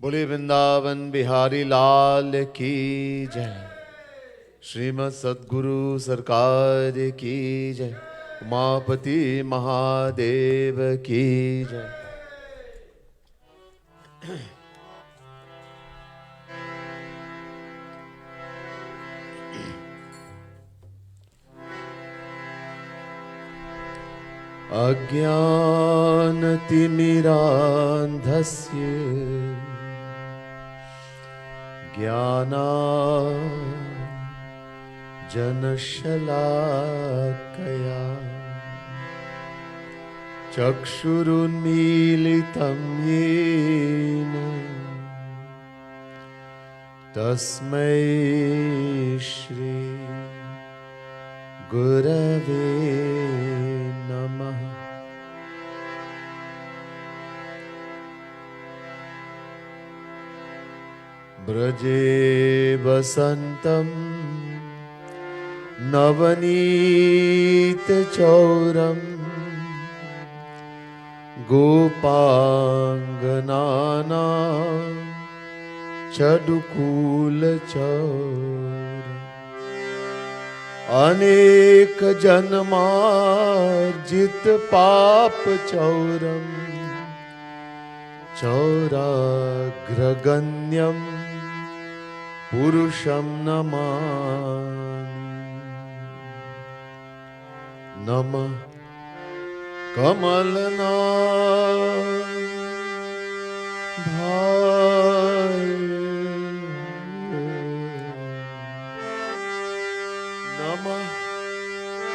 बोले वृंदावन बिहारी लाल की जय। श्रीमद सद्गुरु सरकार की जय। उमापति महादेव की जय। अज्ञानतिमिरान्धस्य ज्ञानाञ्जनशलाकया चक्षुरुन्मीलितं येन तस्मै श्री गुरवे नमः। ब्रजे वसन्तं नवनीतचौरं गोपाङ्गनानां चडुकूलचौरम् अनेक जन्मार्जित पाप चौरम चौराग्रगण्यम पुरुषम नमामि। नमः कमलनाभाय नमः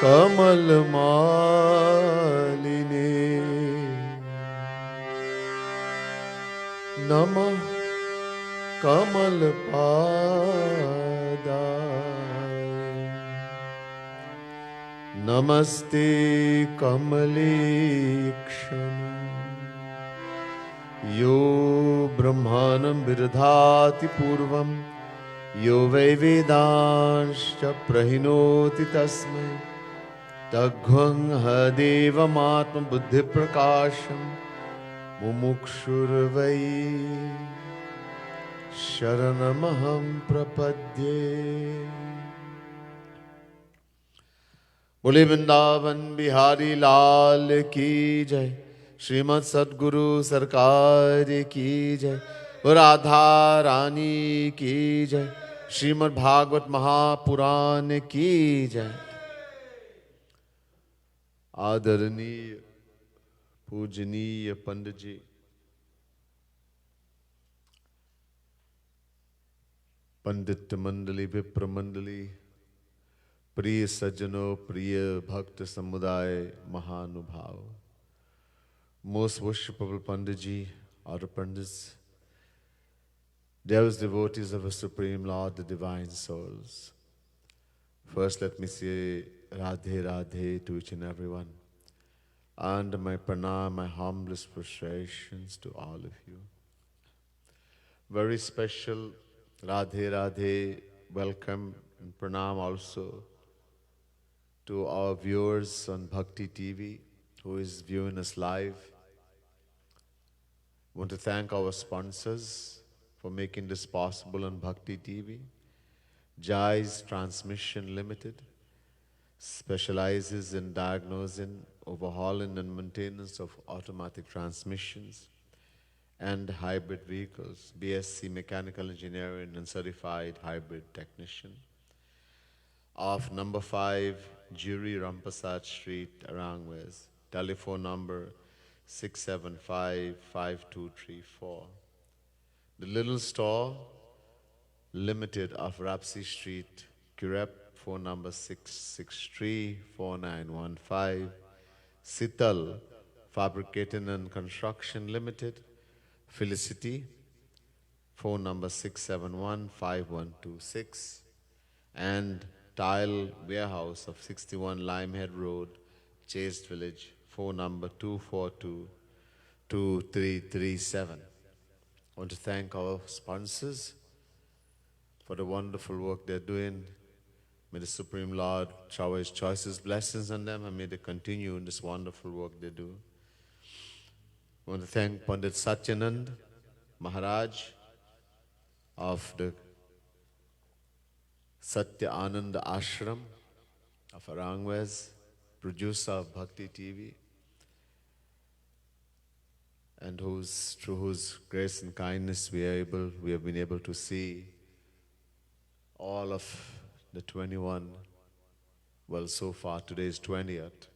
कमलमालिने नमः कमलपादाय नमस्ते कमलेक्षण यो ब्रह्माणं विदधाति पूर्वं यो वै वेदांश्च प्रहिणोति तस्मै तद्ध्वं हदेवमात्मबुद्धिप्रकाशं मुमुक्षुर्वै शरणमहं प्रपद्ये। बोले वृंदावन बिहारी लाल की जय। श्रीमद सद्गुरु सरकार की जय। राधा रानी की जय। श्रीमद् भागवत महापुराण की जय। आदरणीय पूजनीय पंडित जी, पंडित मंडली, विप्र मंडली, प्रिय सज्जनों, प्रिय भक्त समुदाय, महानुभाव, most worshipable Pandit ji, other Pandits, dearest devotees of the Supreme Lord, the Divine Souls. First, let me say Radhe Radhe to each and everyone, and my pranam, my humblest prostrations to all of you. Very special Radhe Radhe welcome and pranam also to our viewers on Bhakti TV who is viewing us live. I want to thank our sponsors for making this possible on Bhakti TV. Jai's Transmission Limited specializes in diagnosing, overhauling and maintenance of automatic transmissions and hybrid vehicles. BSc Mechanical Engineering and Certified Hybrid Technician. Off number 5, Juri Rampasat Street, Arangwes. Telephone number 675-5234. The Little Store Limited of Rapsi Street, Kirep, phone number 663-4915. Sital Fabricating and Construction Limited, Felicity, phone number 671-5126. And Tile Warehouse of 61 Limehead Road, Chaste Village, phone number 242-2337. I want to thank our sponsors for the wonderful work they're doing. May the Supreme Lord shower His choicest blessings on them, and may they continue in this wonderful work they do. I want to thank Pandit Satyanand Maharaj of the Satya Ananda Ashram of Arangwez, producer of Bhakti TV, and through whose grace and kindness we have been able to see all of the 21, well, so far today's 20th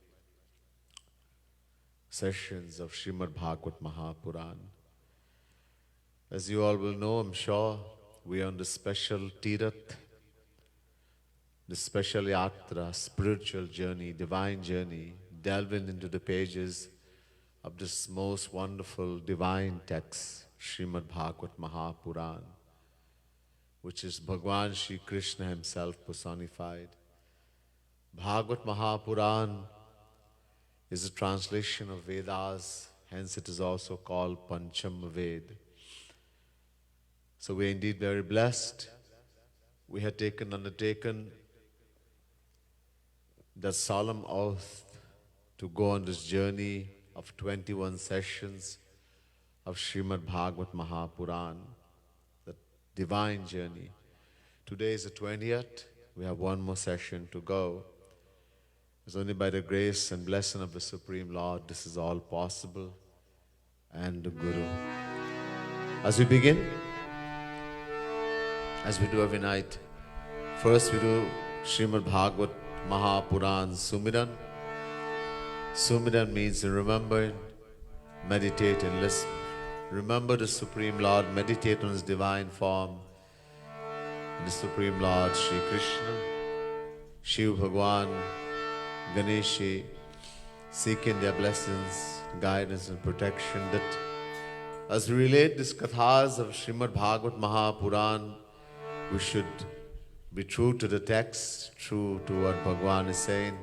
sessions of Shrimat Bhagavat Mahapuran. As you all will know, I'm sure, we are on the special Tirath, the special Yatra, spiritual journey, divine journey, delving into the pages of this most wonderful divine text, Shrimat Bhagavat Mahapuran, which is Bhagwan Shri Krishna himself personified. Bhagavat Mahapuran is a translation of Vedas, hence it is also called Pancham Ved. So we are indeed very blessed. We had undertaken the solemn oath to go on this journey of 21 sessions of Shrimad Bhagavat Mahapuran, the divine journey. Today is the 20th. We have one more session to go. It's only by the grace and blessing of the Supreme Lord this is all possible, and the Guru. As we begin, as we do every night, first we do Shrimad Bhagavat Mahapuran Sumiran. Sumiran means remember, meditate and listen. Remember the Supreme Lord, meditate on His divine form, the Supreme Lord Shri Krishna, Shiv Bhagwan, Ganeshi, seeking their blessings, guidance and protection, that as we relate these kathas of Shrimad Bhagavat Mahapuran, we should be true to the text, true to what Bhagwan is saying.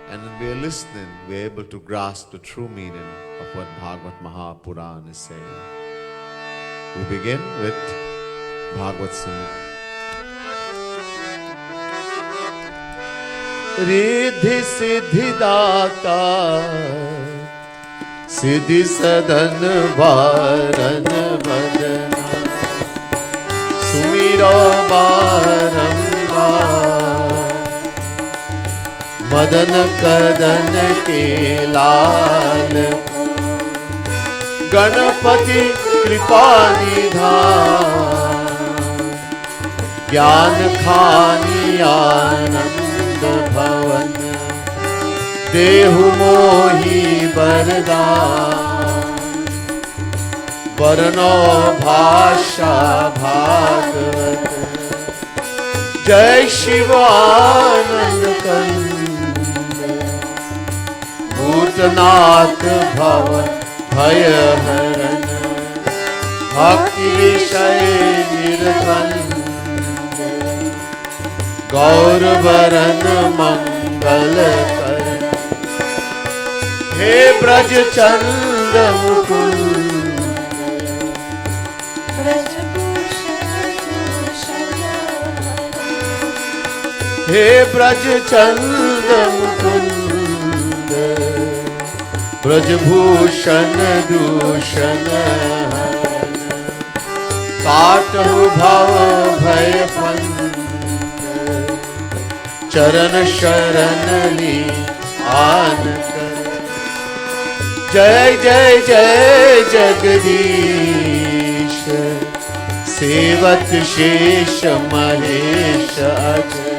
And when we are listening, we are able to grasp the true meaning of what Bhagavat Mahapuran is saying. We begin with Bhagavat Sumit. Riddhi Siddhi Data Siddhi Sadan Varan Vadana Sumiro Barambar Madan Kadan Ke Lal Ganapati Kripa Nidhan Gyan Khani Anand Bhavan Dehu Mohi Bardhan Varno Bhasha Bhagavat Jai Shivanand Kanda Bhutanath Bhavan Bhaya Haran Bhakti Vishay Nirband Gaur Varan Mangal Karan He Braj Chanda Mukund He Braj Chanda Mukund Braj Bhushan Dushan Katahu Bhav Bhay Pand Charan Sharan Li Aan Kar Jai Jai Jai Jagadish Sevat Shesh Mahesh Ajay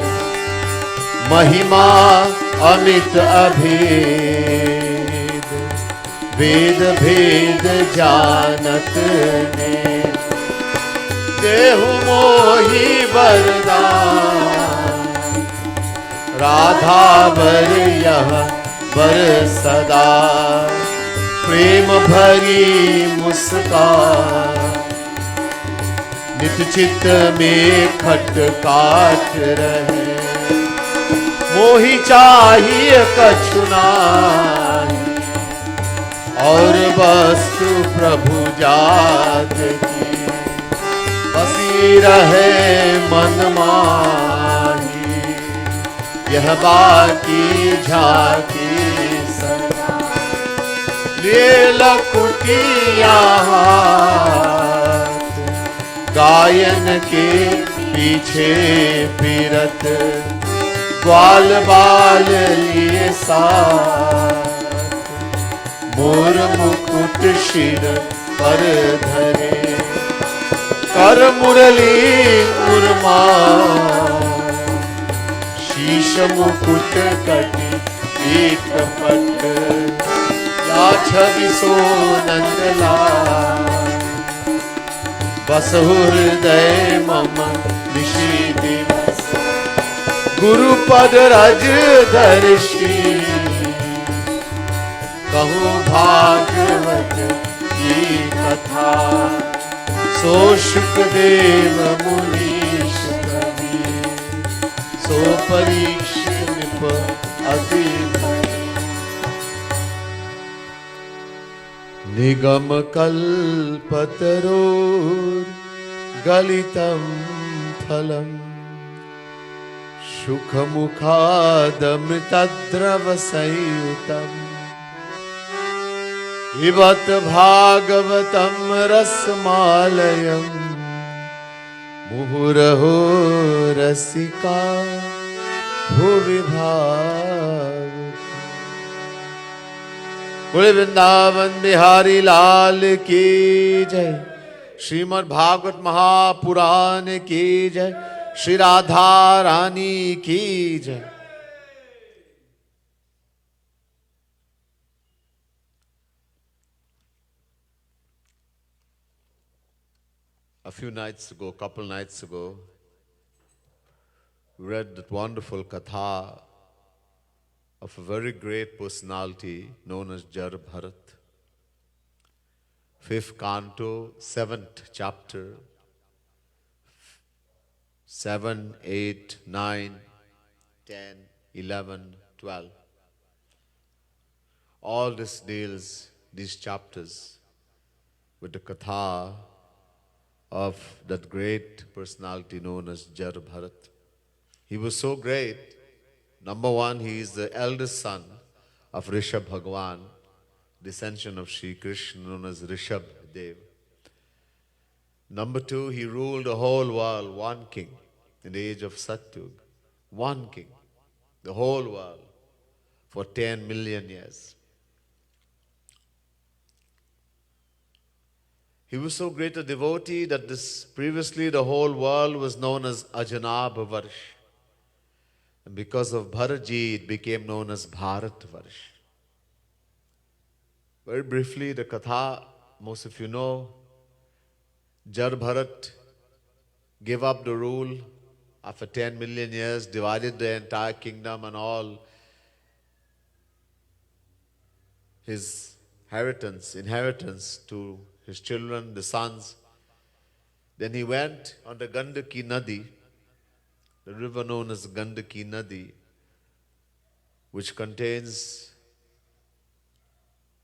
Mahima Amit Abhed Ved Bhed Janat Ne Dehu Mohi Vardhan Radha Var Yah Var Sada Prem Bhari Muskaan Nit Chit Mein Khat Kaat Rahe Mohi Chahiye Kachhu Nahi Aur Vastu Prabhu Jaat Ki Basi Rahe Man Mahi Yah Baki Jhaki Sada Lela Kutiya Haat गायन के पीछे फिरत ग्वाल बाल लिए साथ मोर मुकुट शिर पर धरे कर मुरली उर्मा शीश मुकुट कटी एक पट या छवि सो नंदलाल बस हृदय मम निशी दिवस गुरु पद रज दर्शी कहूँ भागवत की कथा सो शुकदेव मुनीश कवि सो परीक्ष निप अति निगम कल्पतरो गलितं फलम् सुखमुखादमृतद्रव संयुतम् पिबत भागवतं रसमालयम् मुहुरहो रसिका भुवि भावुक बोले वृंदावन बिहारी लाल की जय। श्रीमद् भागवत महापुराण की जय। श्री राधा रानी की जय। A few nights ago, couple nights ago, we read that wonderful katha of a very great personality known as Jar Bharat. 5th canto, 7th chapter, 7, 8, 9, 10, 11, 12. All this deals, these chapters, with the katha of that great personality known as Jar Bharat. He was so great. Number one, he is the eldest son of Rishabh Bhagwan, descension of Sri Krishna, known as Rishabh Dev. Number two, he ruled the whole world, one king, in the age of Satyug. One king, the whole world, for 10 million years. He was so great a devotee that previously the whole world was known as Ajanabhavarsh. And because of Bharatji, it became known as Bharatvarsh. Very briefly, the katha, most of you know, Jar Bharat gave up the rule after 10 million years, divided the entire kingdom and all his inheritance to his children, the sons. Then he went on the Gandaki Nadi, the river known as Gandaki Nadi, which contains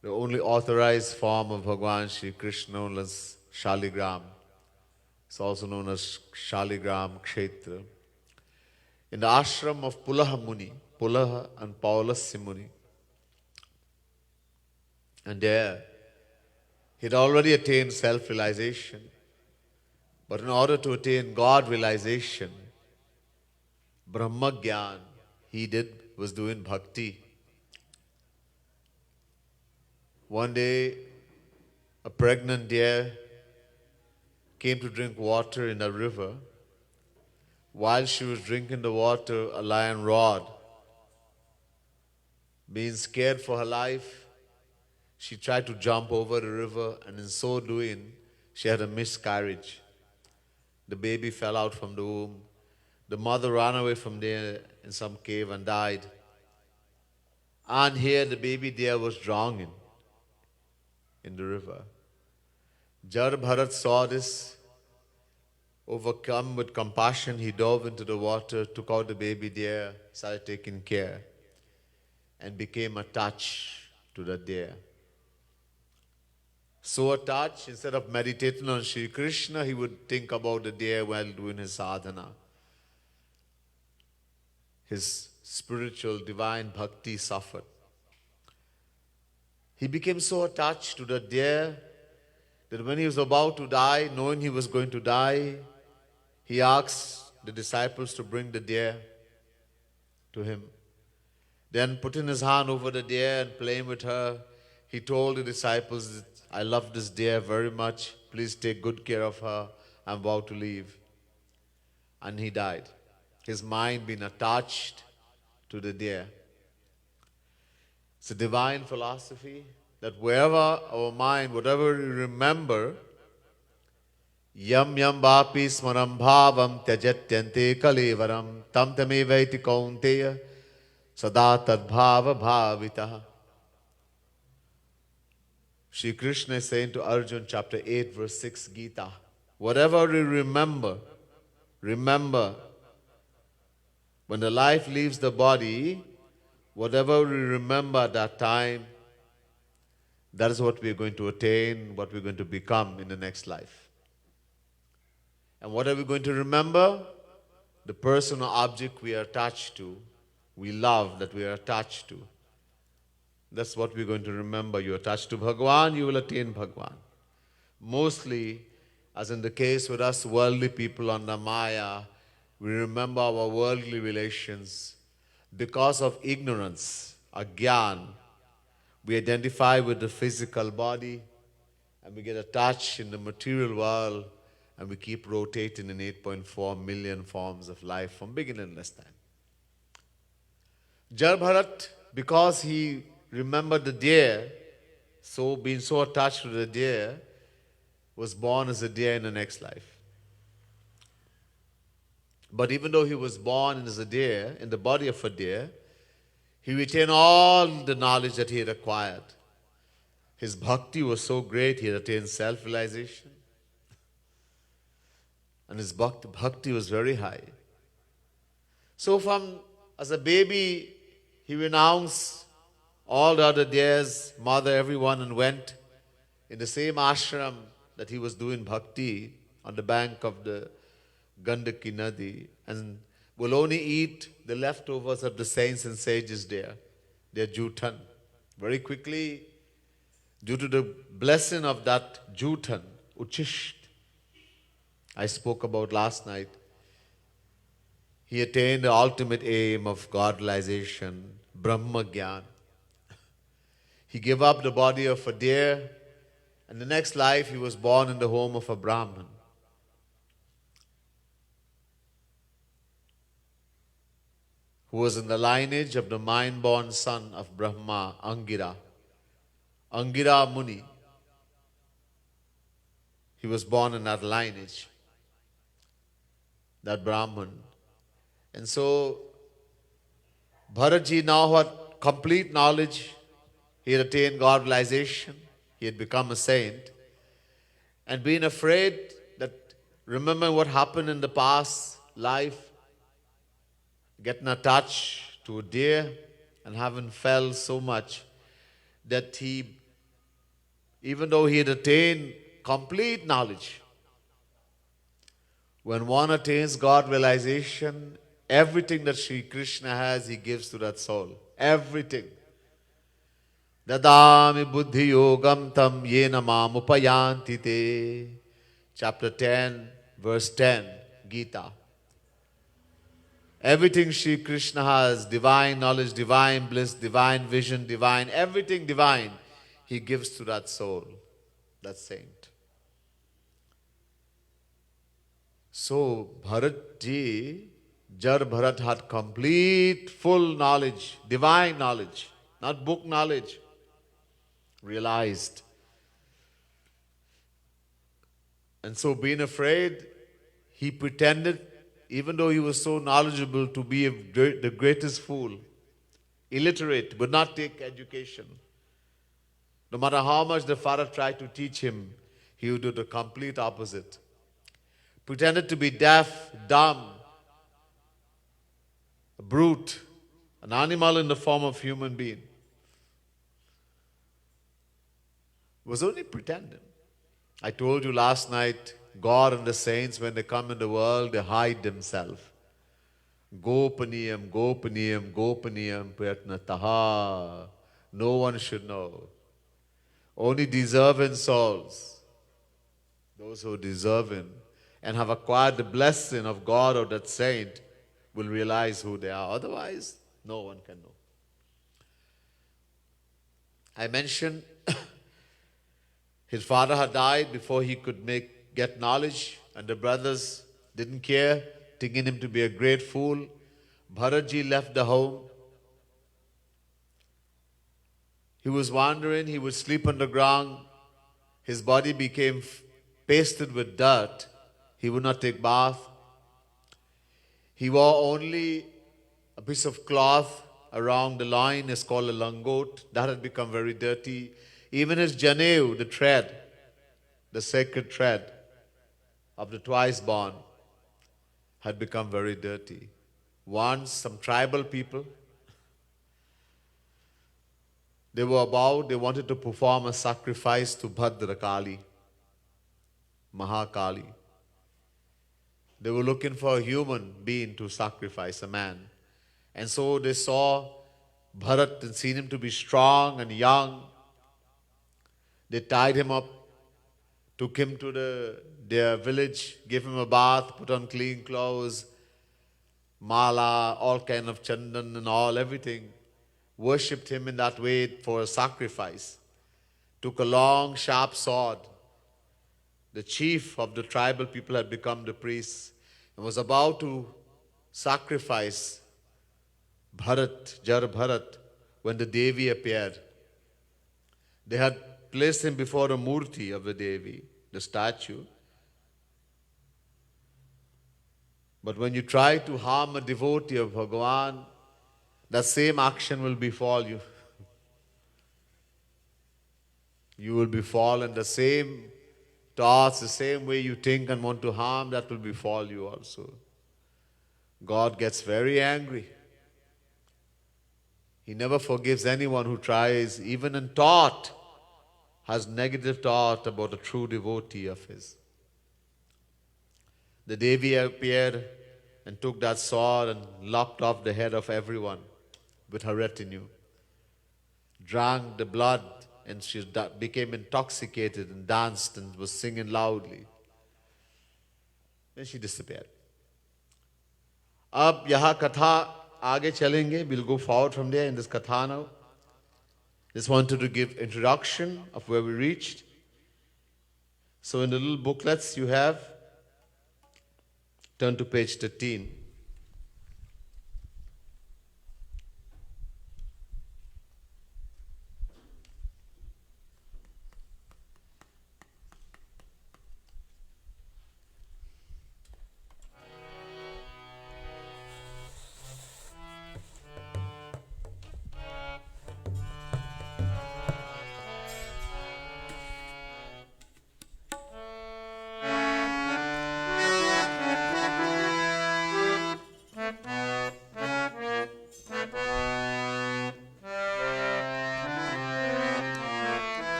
the only authorized form of Bhagwan Shri Krishna, known as Shaligram. It's also known as Shaligram Kshetra. In the ashram of Pulaha Muni, Pulaha and Paulasya Muni. And there, he'd already attained self-realization. But in order to attain God realization, Brahma Gyan, was doing bhakti. One day, a pregnant deer came to drink water in a river. While she was drinking the water, a lion roared. Being scared for her life, she tried to jump over the river, and in so doing, she had a miscarriage. The baby fell out from the womb. The mother ran away from there in some cave and died. And here the baby deer was drowning in the river. Jar Bharat saw this. Overcome with compassion, he dove into the water, took out the baby deer, started taking care, and became attached to the deer. So attached, instead of meditating on Sri Krishna, he would think about the deer while doing his sadhana. His spiritual divine bhakti suffered. He became so attached to the deer that when he was about to die, knowing he was going to die, he asked the disciples to bring the deer to him. Then putting his hand over the deer and playing with her, he told the disciples, I love this deer very much. Please take good care of her. I'm about to leave. And he died. His mind being attached to the deer. It's a divine philosophy that wherever our mind, whatever we remember, yam yam vapi smaram bhavam tyajatyante kalevaram tam tamevaiti kaunteya sada tadbhava bhavitaha. Shri Krishna is saying to Arjuna, chapter 8, verse 6, Gita, whatever we remember, remember. When the life leaves the body, whatever we remember at that time, that is what we are going to attain, what we are going to become in the next life. And what are we going to remember? The person or object we are attached to, we love, that we are attached to. That's what we're going to remember. You're attached to Bhagavan, you will attain Bhagavan. Mostly, as in the case with us worldly people under Maya, we remember our worldly relations. Because of ignorance, agyan, we identify with the physical body and we get attached in the material world and we keep rotating in 8.4 million forms of life from beginningless time. Jar Bharat, because he remembered the deer, so being so attached to the deer, was born as a deer in the next life. But even though he was born as a deer, in the body of a deer, he retained all the knowledge that he had acquired. His bhakti was so great, he had attained self-realization. And his bhakti was very high. So as a baby, he renounced all the other deers, mother, everyone, and went in the same ashram that he was doing bhakti on the bank of the Gandaki Nadi, and will only eat the leftovers of the saints and sages there, their jutan. Very quickly, due to the blessing of that jutan, uchisht, I spoke about last night, he attained the ultimate aim of God realization, Brahma Gyan. He gave up the body of a deer, and the next life he was born in the home of a Brahmin. Who was in the lineage of the mind-born son of Brahma, Angira. Angira Muni. He was born in that lineage, that Brahman. And so, Bharatji now had complete knowledge. He had attained God realization. He had become a saint. And being afraid that, remembering what happened in the past life, getting attached to a deer and having fell so much that he, even though he had attained complete knowledge, when one attains God realization, everything that Sri Krishna has, he gives to that soul. Everything. Dadami buddhi yogam tam yena mam upayanti te. Chapter 10, verse 10, Gita. Everything Sri Krishna has, divine knowledge, divine bliss, divine vision, divine, everything divine, he gives to that soul, that saint. So, Bharatji, Jar Bharat had complete, full knowledge, divine knowledge, not book knowledge, realized. And so, being afraid, he pretended, even though he was so knowledgeable, to be the greatest fool, illiterate, would not take education. No matter how much the father tried to teach him, he would do the complete opposite. Pretended to be deaf, dumb, a brute, an animal in the form of human being. Was only pretending. I told you last night, God and the saints, when they come in the world, they hide themselves. Gopaniyam, gopaniyam, gopaniyam, prayatnataha. No one should know. Only deserving souls Those who deserve Him and have acquired the blessing of God or that saint will realize who they are. Otherwise, no one can know. I mentioned his father had died before he could get knowledge, and the brothers didn't care, thinking him to be a great fool. Bharatji left the home. He was wandering, he would sleep on the ground. His body became pasted with dirt. He would not take bath. He wore only a piece of cloth around the loin, is called a langot. That had become very dirty. Even his janeu, the thread, the sacred thread of the twice born, had become very dirty. Once, some tribal people, they wanted to perform a sacrifice to Bhadra Kali, Mahakali. They were looking for a human being to sacrifice, a man. And so they saw Bharat and seen him to be strong and young. They tied him up, took him to their village, gave him a bath, put on clean clothes, mala, all kind of chandan and all, everything. Worshipped him in that way for a sacrifice. Took a long, sharp sword. The chief of the tribal people had become the priest and was about to sacrifice Bharat, Jar Bharat, when the Devi appeared. They had placed him before a murti of the Devi, the statue. But when you try to harm a devotee of Bhagavan, that same action will befall you. You will befall, and the same thoughts, the same way you think and want to harm, that will befall you also. God gets very angry. He never forgives anyone who tries, even in thought, has negative thought about a true devotee of his. The Devi appeared and took that sword and lopped off the head of everyone with her retinue. Drank the blood, and she became intoxicated and danced and was singing loudly. Then she disappeared. Ab yaha katha aage chalenge. We'll go forward from there in this katha now. Just wanted to give introduction of where we reached. So in the little booklets you have, turn to page 13.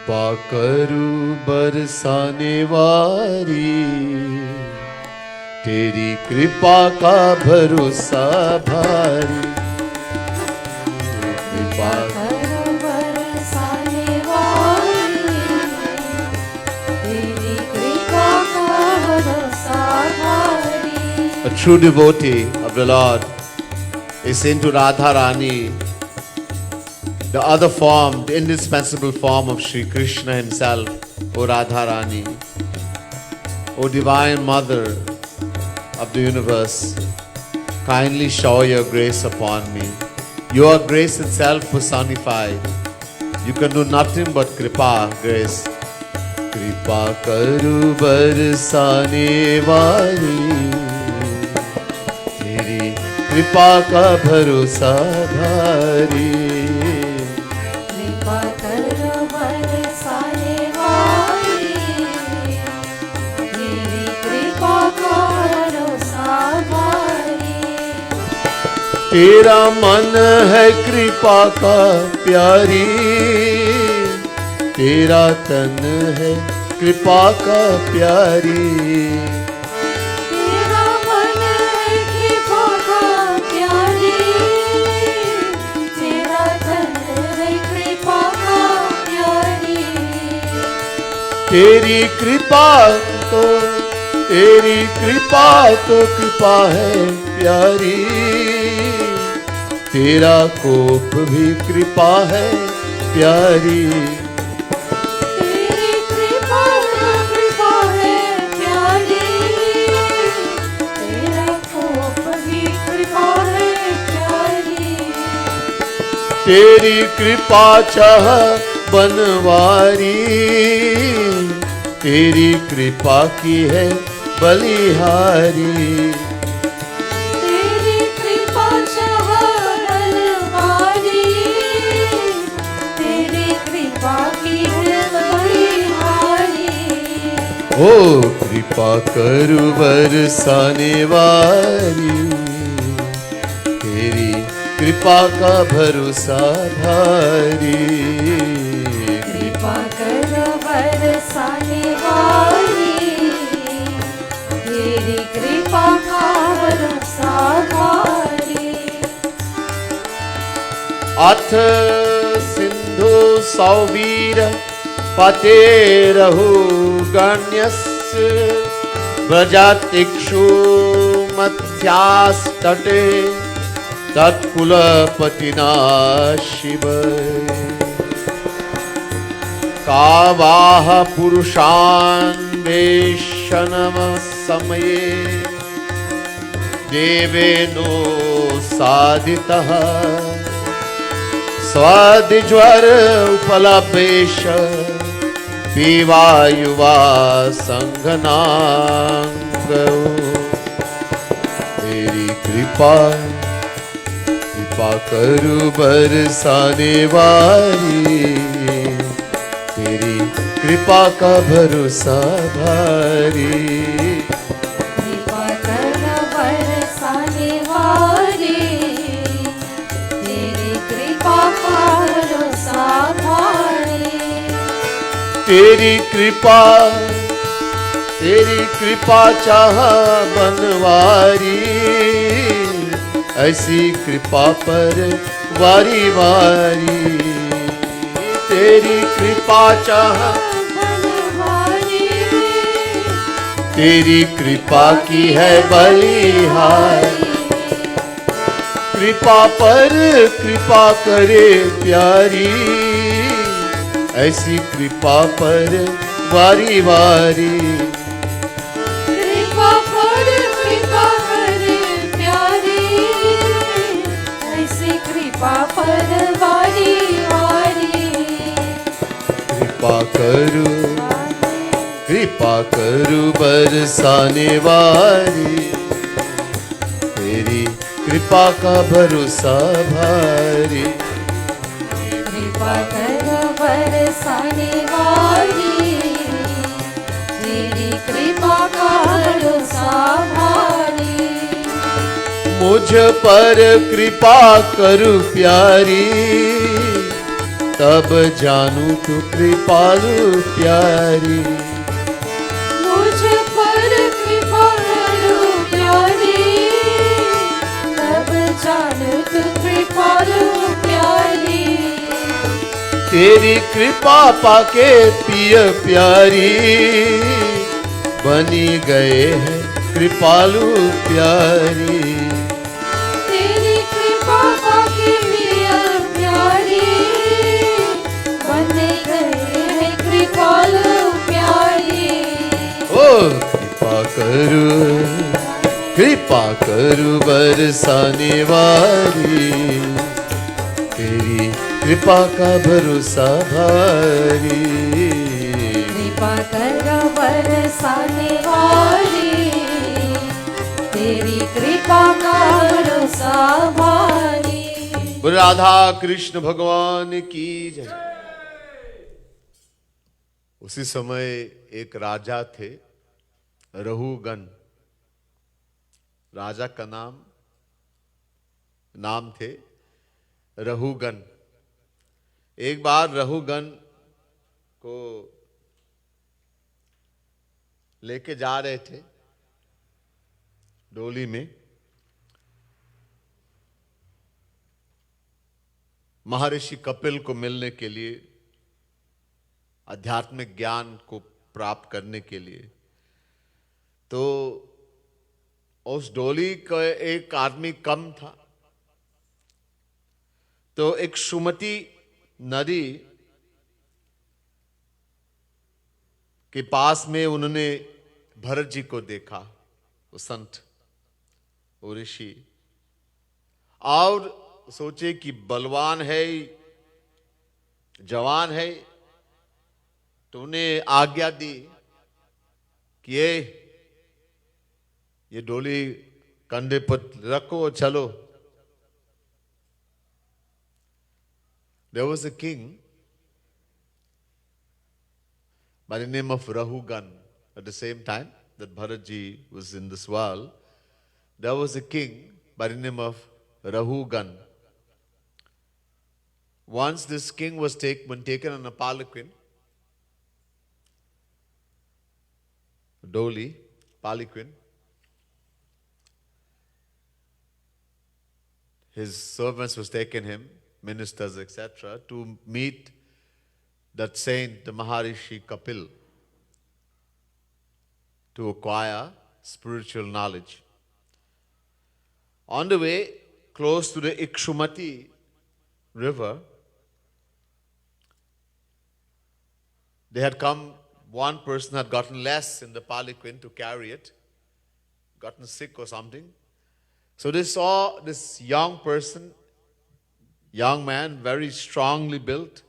कृपा करू बरसाने वारी, तेरी कृपा का भरोसा भारी। कृपा करू बरसाने वारी, तेरी कृपा का भरोसा भारी। A true devotee of the Lord is into Radha Rani, the other form, the indispensable form of Sri Krishna himself, O Radha Rani, O Divine Mother of the universe, kindly shower your grace upon me. You are grace itself personified. You can do nothing but kripa, grace. Kripa karu barsane wali, teri kripa ka bharosa bhari। तेरा मन है कृपा का प्यारी, तेरा तन है कृपा का प्यारी। तेरा मन है तेरी कृपा तो तेरी कृपा तो कृपा है प्यारी, तेरा कोप भी कृपा है प्यारी। तेरी कृपा तो कृपा है प्यारी, तेरा कोप भी कृपा है प्यारी। तेरी कृपा चाह बनवारी, तेरी कृपा की है बलिहारी। तेरी कृपा चाह बनवारी, तेरी कृपा की है बलिहारी। ओ कृपा करु बरसाने वाली, तेरी कृपा का भरोसा भारी। कृपा कर बरसाने वाली, तेरी कृपा का भरोसा भारी। अथ सिंधु सौवीर पते रहु गण्यस्य, व्रजातिक्षु मध्यास्तटे तत्कुलपतिना शिव। कावाह पुरुषान्वेषणम समये, देवेनो साधितः स्वादिज्वर उपलपेश, पीवायुवा संघनांगो। तेरी कृपा कृपा करु बरसाने वाली, तेरी कृपा का भरोसा भारी। कृपा कर बरसाने वाली, तेरी कृपा का भरोसा भारी। तेरी कृपा चाह बनवारी, ऐसी कृपा पर वारी वारी। तेरी कृपा चाह बनवारी, तेरी कृपा की है बलिहारी। कृपा पर कृपा करे प्यारी, ऐसी कृपा पर वारी वारी। कृपा पर कृपा करे प्यारी, ऐसी कृपा पर वारी वारी। कृपा करू बरसाने वाली, तेरी कृपा का भरोसा भारी। कृपा कर बरसाने वाली, तेरी कृपा का भरोसा भारी। मुझ पर कृपा करू प्यारी, तब जानू तू कृपालु प्यारी। मुझ पर कृपा करो प्यारी, तब जानू तू कृपालु प्यारी। तेरी कृपा पाके पिय प्यारी, बनी गए हैं कृपालु प्यारी। तेरी कृपा पाके पिय प्यारी, बने गए हैं कृपालु प्यारी। ओ कृपा करू बरसाने वाली, तेरी कृपा का भरोसा भारी। कृपा कर बरसाने वाली, तेरी कृपा का भरोसा भारी। राधा कृष्ण भगवान की जय। उसी समय एक राजा थे रहुगन, राजा का नाम थे रहुगन। एक बार रहुगन को लेके जा रहे थे डोली में, महर्षि कपिल को मिलने के लिए, आध्यात्मिक ज्ञान को प्राप्त करने के लिए। तो उस डोली का एक आदमी कम था, तो एक सुमति नदी के पास में उन्होंने भरत जी को देखा, वो संत, वो ऋषि, और सोचे कि बलवान है, जवान है, तो उन्हें आज्ञा दी कि ये डोली कंधे पर रखो, चलो। There was a king by the name of Rahugan. At the same time that Bharatji was in this world, there was a king by the name of Rahugan. Once this king was taken on a palanquin, Doli, palanquin, his servants was taken him, ministers, etc., to meet that saint, the Maharishi Kapil, to acquire spiritual knowledge. On the way, close to the Ikshumati river, they had come, one person had gotten less in the palanquin to carry it, gotten sick or something. So they saw this young person, young man, very strongly built,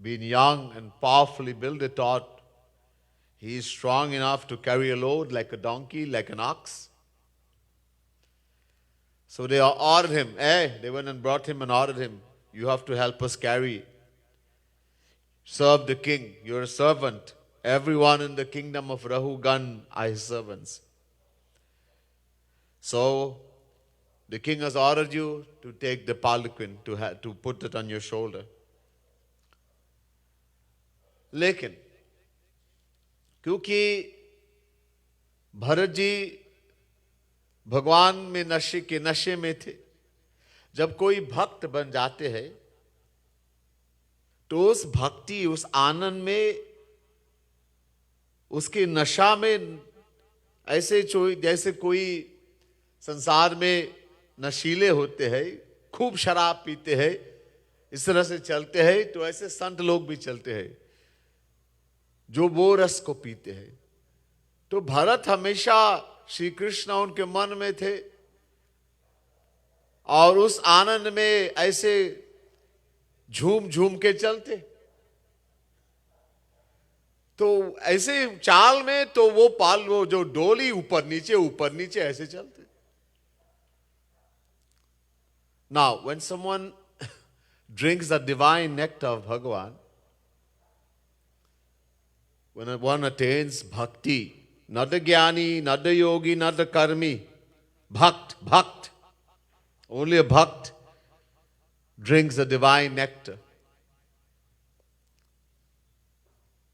being young and powerfully built, they thought he is strong enough to carry a load like a donkey, like an ox. So they ordered him, they went and brought him and ordered him, you have to help us carry. Serve the king, you're a servant. Everyone in the kingdom of Rahugan are his servants. So the king has ordered you to take the palanquin, to put it on your shoulder. लेकिन क्योंकि भरत जी भगवान में नशे में थे, जब कोई भक्त बन जाते हैं तो उस भक्ति, उस आनंद में, उसके नशा में, ऐसे जैसे कोई संसार में नशीले होते हैं, खूब शराब पीते हैं, इस तरह से चलते हैं, तो ऐसे संत लोग भी चलते हैं जो वो रस को पीते हैं। तो भरत हमेशा श्री कृष्ण उनके मन में थे और उस आनंद में ऐसे झूम झूम के चलते। तो ऐसे चाल में तो वो जो डोली ऊपर नीचे ऐसे चलते। Now, when someone drinks the divine nectar of Bhagavan, when one attains bhakti, not the jnani, not the yogi, not the karmi, bhakt, only a bhakt drinks the divine nectar.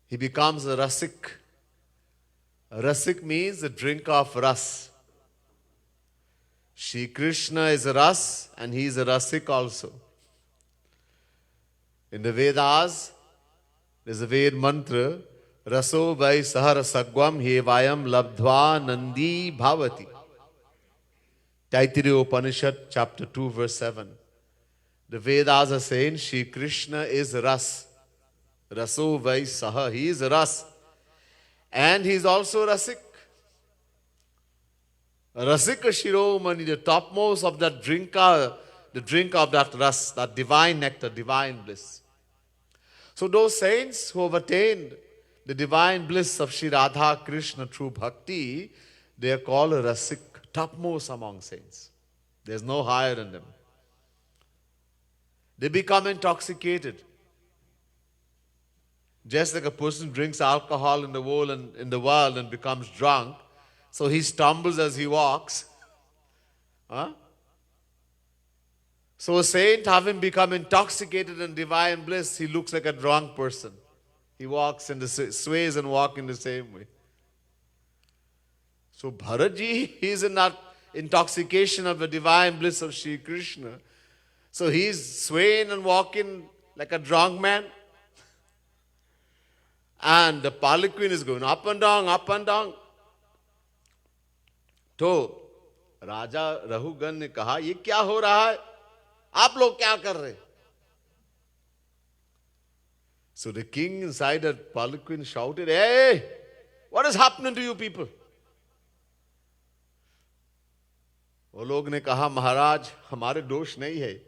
He becomes a rasik. A rasik means the drinker of ras. Shri Krishna is a ras and he is a rasik also. In the Vedas, there's a Ved mantra, Raso vai sahara sagvam he vayam labdhva nandi bhavati. Taittiriya Upanishad, chapter 2, verse 7. The Vedas are saying Shri Krishna is ras. Raso vai saha, he is ras. And he is also rasik. Rasika Shiromani, the topmost of that drinker, the drink of that ras, that divine nectar, divine bliss. So those saints who have attained the divine bliss of Shri Radha Krishna through bhakti, they are called rasik, topmost among saints. There's no higher than them. They become intoxicated. Just like a person drinks alcohol in the world and becomes drunk, so he stumbles as he walks. So a saint, having become intoxicated in divine bliss, he looks like a drunk person. He sways and walks in the same way. So Bharatji, he is in that intoxication of the divine bliss of Shri Krishna. So he is swaying and walking like a drunk man. And the palanquin is going up and down, up and down. तो राजा रघुगण ने कहा, ये क्या हो रहा है? आप लोग क्या कर रहे? So the king inside the palanquin shouted, hey, what is happening to you people? वो लोग ने कहा, महाराज हमारे दोष नहीं है,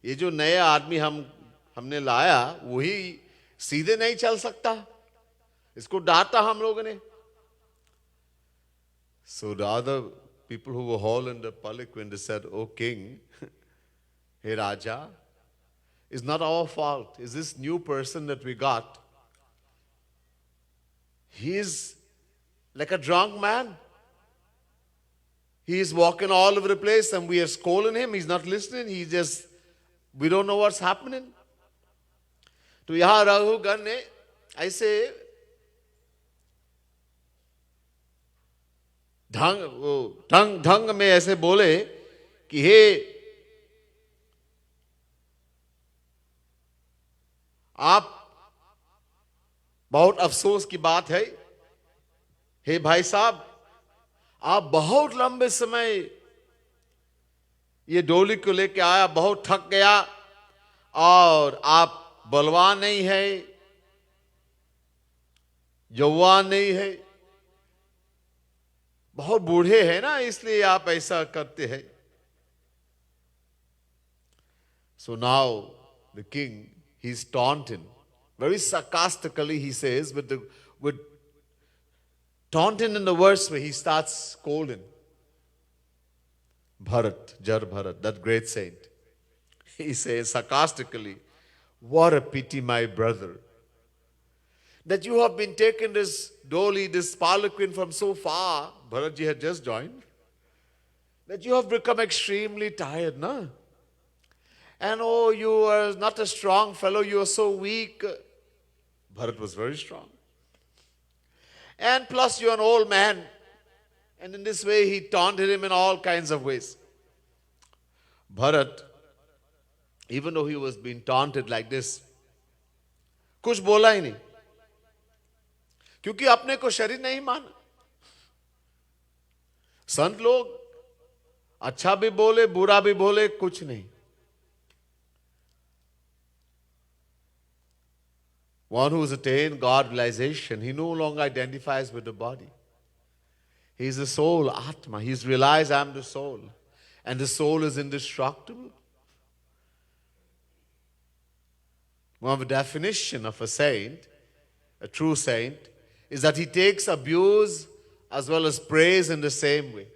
ये जो नए आदमी हमने लाया वही सीधे नहीं चल सकता, इसको डांटा हम लोगों ने. So the other people who were all in the palanquin, they said, oh king, hey Raja, it's not our fault. Is this new person that we got? He is like a drunk man. He is walking all over the place and we are scolding him. He's not listening. We don't know what's happening. तो यहाँ रघुगण ने ऐसे ढंग में ऐसे बोले कि हे आप, बहुत अफसोस की बात है, हे भाई साहब, आप बहुत लंबे समय ये डोली को लेके आया, बहुत थक गया और आप बलवान नहीं है, जवान नहीं है, बहुत बूढ़े हैं ना, इसलिए आप ऐसा करते हैं. So now the king, he's taunting very sarcastically. He says with taunting in the worst way, he starts scolding Bharat, Jar Bharat, that great saint. He says sarcastically, what a pity, my brother, that you have been taking this dolly, this palanquin from so far. Bharatji had just joined. That you have become extremely tired, na? And oh, you are not a strong fellow, you are so weak. Bharat was very strong. And plus you're an old man. And in this way he taunted him in all kinds of ways. Bharat, even though he was being taunted like this, कुछ बोला ही नहीं, क्योंकि अपने को शरीर नहीं माना. संत लोग अच्छा भी बोले बुरा भी बोले, कुछ नहीं. One who has attained God realization, he no longer identifies with the body. He is the soul, Atma. He's realized I am the soul. And the soul is indestructible. One of the definition of a saint, a true saint, is that he takes abuse as well as praise in the same way.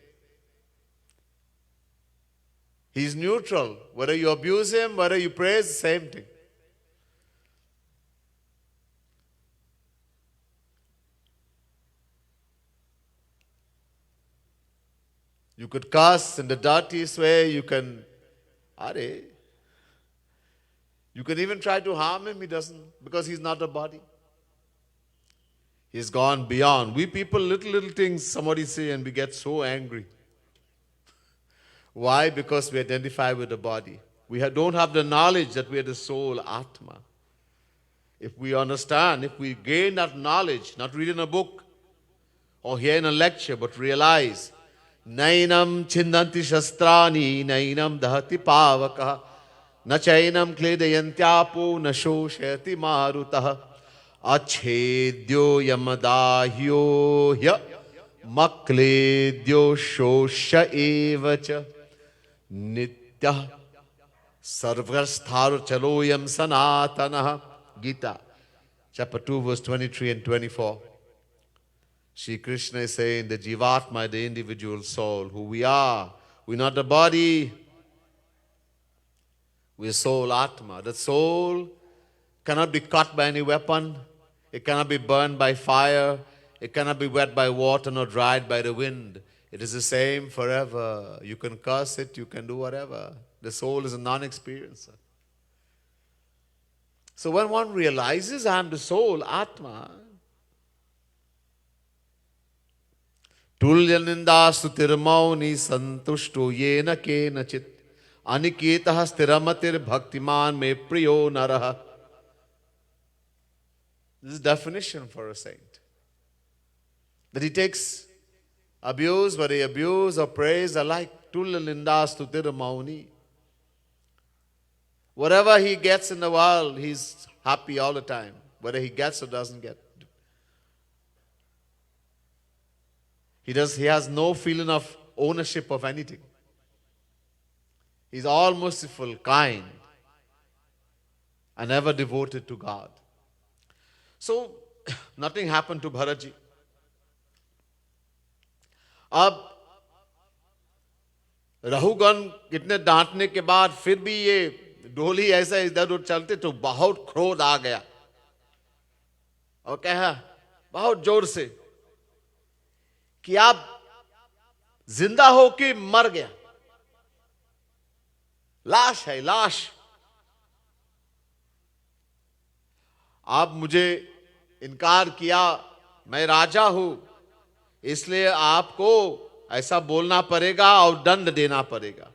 He's neutral. Whether you abuse him, whether you praise, the same thing. You could curse in the dirtiest way. You can even try to harm him. He doesn't, because he's not a body. He's gone beyond. We people, little things somebody say and we get so angry. Why? Because we identify with the body. We don't have the knowledge that we are the soul, Atma. If we understand, if we gain that knowledge, not reading a book or hearing a lecture, but realize, Nainam chindanti shastrani, nainam dahati pavaka, na chainam kledayantyapo, na shoshayati marutah, achedyo yamadahyo hya, makledyo shosha evacha, nitya sarvasthar chaloyam sanatana. Gita, chapter 2, verse 23 and 24. Shri Krishna is saying the Jivatma, the individual soul, who we are. We're not the body. We're soul Atma. That soul cannot be cut by any weapon. It cannot be burned by fire. It cannot be wet by water nor dried by the wind. It is the same forever. You can curse it, you can do whatever. The soul is a non-experiencer. So when one realizes I am the soul, Atma, Tulya ninda sutirmauni santushto yena kenachit aniketah stiramatir bhaktiman me priyo naraha. This is definition for a saint. That he takes abuse, but he abuse or praise alike. Tulla linda stutira mauni. Whatever he gets in the world, he's happy all the time. Whether he gets or doesn't get. He has no feeling of ownership of anything. He's all merciful, kind, and ever devoted to God. So, nothing happened to Bharatji. अब रहुगण कितने डांटने के बाद फिर भी ये डोली ऐसा इधर उधर चलते तो बहुत क्रोध आ गया और कहा बहुत जोर से कि आप जिंदा हो कि मर गया, लाश है लाश। आप मुझे इनकार किया, मैं राजा हूं, इसलिए आपको ऐसा बोलना पड़ेगा और दंड देना पड़ेगा।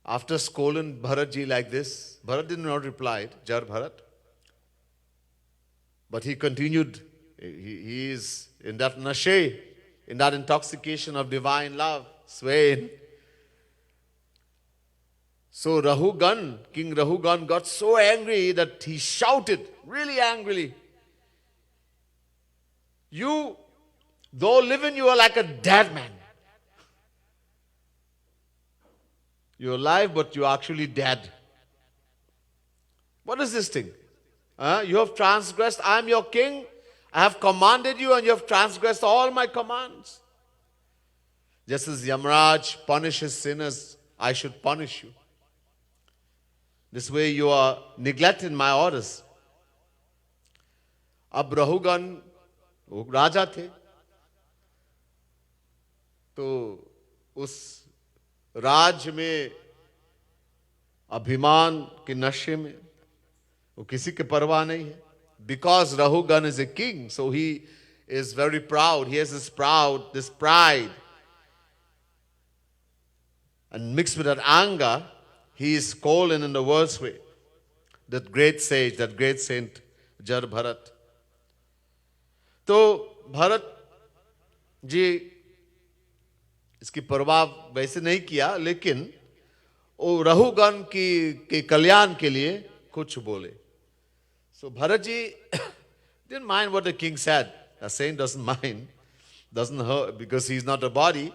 After scolding Bharatji like this, Bharat did not reply, Jar Bharat. But he continued, he is in that nashe, in that intoxication of divine love, swaying. So Rahugan, King Rahugan got so angry that he shouted, really angrily, you, though living, you are like a dead man. You're alive, but you're actually dead. What is this thing? You have transgressed. I am your king. I have commanded you, and you have transgressed all my commands. Just as Yamraj punishes sinners, I should punish you. This way you are neglecting my orders. अब रहुगण वो राजा थे, तो उस राज में अभिमान के नशे में वो किसी के परवाह नहीं है. Because Rahugan is a king, so he is very proud. He has this pride. And mixed with that anger, he is calling in the world's way. That great sage, that great saint, Jar Bharat. तो भरत जी इसकी परवाह वैसे नहीं किया, लेकिन वो रहुगण के कल्याण के लिए कुछ बोले. So Bharat ji didn't mind what the king said. The saint doesn't mind, doesn't hurt because he's not a body.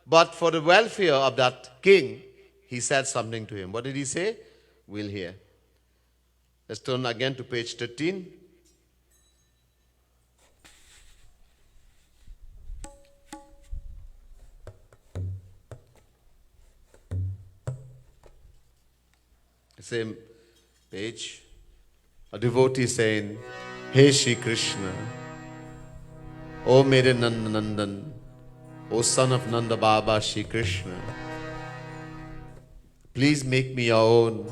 But for the welfare of that king, he said something to him. What did he say? We'll hear. Let's turn again to page 13. Same page. A devotee saying, Hey Shri Krishna, O mere Nanda Nandan, O son of Nanda Baba Shri Krishna, please make me your own.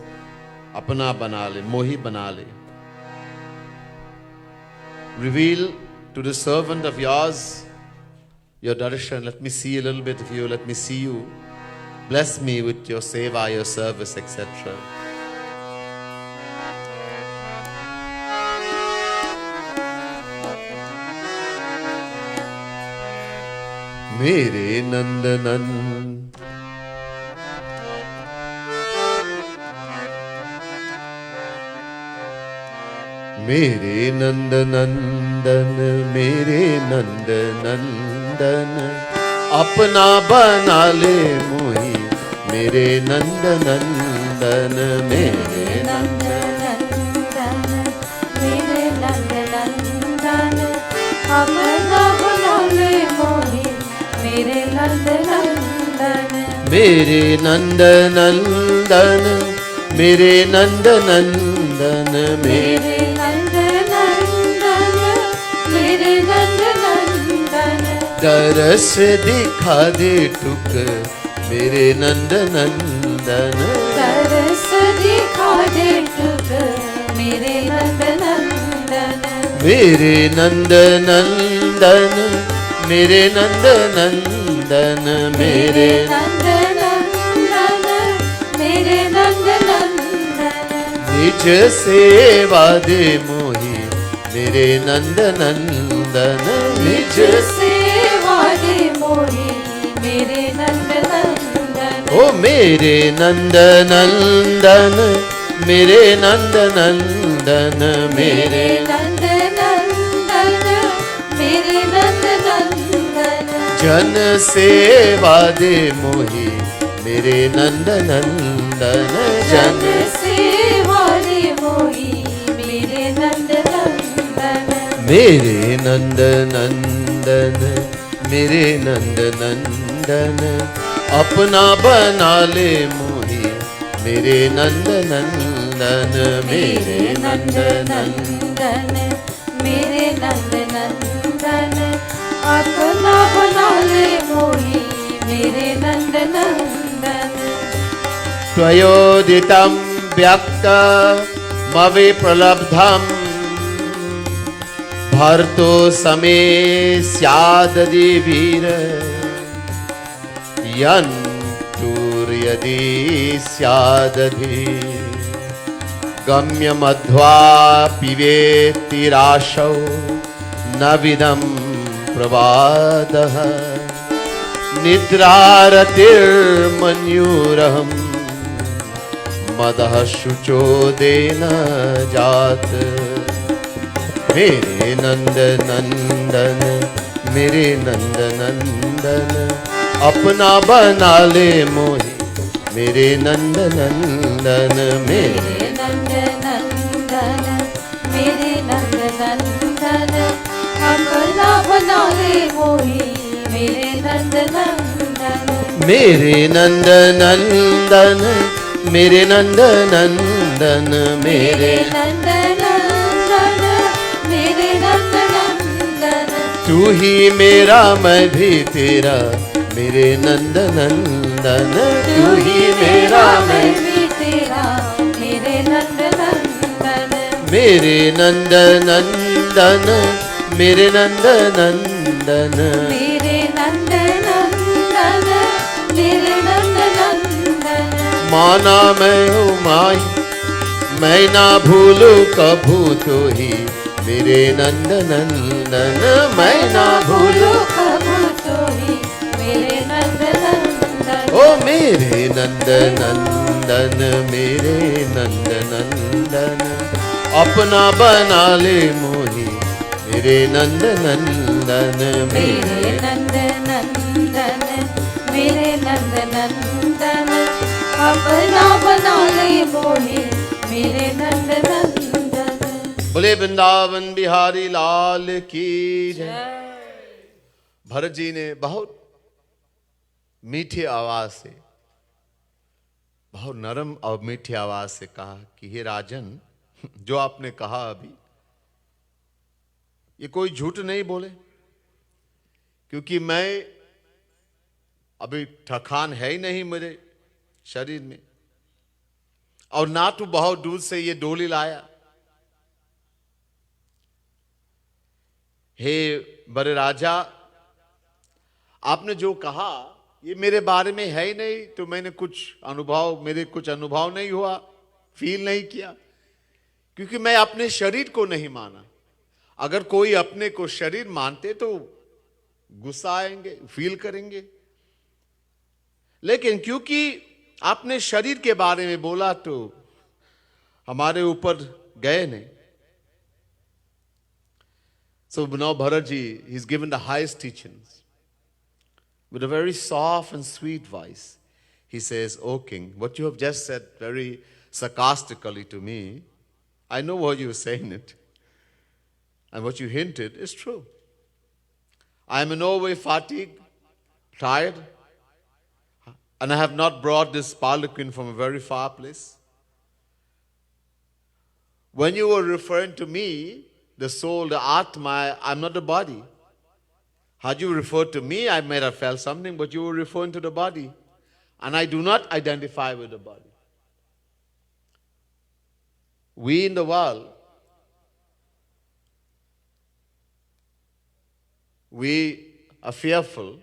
Apna bana le, mohi bana le. Reveal to the servant of yours your darshan. Let me see a little bit of you. Let me see you. Bless me with your seva, your service, etc. मेरे नंदनन मेरे नंदनंदन मेरे नंदनंदन अपना बना ले मोही मेरे नंदनंदन मेरे नंदनंदन मेरे नंदनंदन अपना बना ले मोही मेरे नंदनंदन मेरे नंदनंदन मेरे नंदनंदन मेरे नंदनंदन मेरे नंदनंदन तरस दिखा दे टुक मेरे नंदनंदन तरस दिखा दे टुक मेरे नंदनंदन मेरे नंदनंदन मेरे नंदनंदन मेरे नंदनंदन मेरे नंदनंदन निज सेवा दे मोहि मेरे नंद नंदन निज सेवा दे मोहि मेरे नंद नंदन ओ मेरे नंद नंदन मेरे नंद नंदन मेरे नंद नंदन मेरे नंद नंदन जन सेवा दे मोहि मेरे नंद नंदन जन सेवा दे मोहि मेरे नंद नंदन मेरे नंद नंदन मेरे नंद नंदन अपना बना ले मोहि मेरे नंद नंदन मेरे नंद नंदन मेरे नंद नंदन अपना बना ले मोहि मेरे नंद नंदन त्वयोदितं व्यक्तमविप्रलब्धम् भर्तो समे स्याददि वीर यन्तुर्यदि स्यादधि गम्यमध्वा पिबेत्तिराशौ न विदं प्रवादः निद्रारतिर्मन्युरहम् मदः शुचोदेन जात मेरे नंद नंदन मेरे नंद नंदन अपना बना ले मोहि मेरे नंद नंदन मेरे नंद नंदन मेरे नंद नंदन अपना बना ले मोहि मेरे नंद नंदन मेरे नंद नंदन मेरे नंद नंदन मेरे नंद नंदन मेरे नंद नंदन तू ही मेरा मैं भी तेरा मेरे नंद नंदन तू ही मेरा मैं भी तेरा मेरे नंद नंदन मेरे नंद नंदन मेरे नंद नंदन मेरे नंद नंदन मेरे नंद नंदन माना मैं हूँ माई मैं ना भूलू कभू तो ही मेरे नंद नंदन मैं ना भूलू कबू तो ही मेरे नंद नंदन ओ मेरे नंद नंदन मेरे नंद नंदन अपना बना ले मोहि मेरे नंद नंदन मेरे नंद नंदन मेरे नंद नंदन अपना बना ले मोहि मेरे नंद नंदन बोले वृंदावन बिहारी लाल की जय। भरत जी ने बहुत मीठी आवाज से बहुत नरम और मीठी आवाज से कहा कि हे राजन जो आपने कहा अभी ये कोई झूठ नहीं बोले क्योंकि मैं अभी थकान है ही नहीं मेरे शरीर में और ना तो बहुत दूर से ये डोली लाया। हे बड़े राजा आपने जो कहा ये मेरे बारे में है ही नहीं तो मैंने मेरे कुछ अनुभव नहीं हुआ फील नहीं किया क्योंकि मैं अपने शरीर को नहीं माना। अगर कोई अपने को शरीर मानते तो गुस्सा आएंगे फील करेंगे लेकिन क्योंकि आपने शरीर के बारे में बोला तो हमारे ऊपर गए नहीं। So now Bharatji, he's given the highest teachings with a very soft and sweet voice. He says, "O king, what you have just said very sarcastically to me, I know why you were saying it. And what you hinted is true. I am in no way fatigued, tired, and I have not brought this palanquin from a very far place. When you were referring to me, the soul, the Atma, I'm not the body. Had you referred to me, I might have felt something, but you were referring to the body. And I do not identify with the body. We in the world, we are fearful.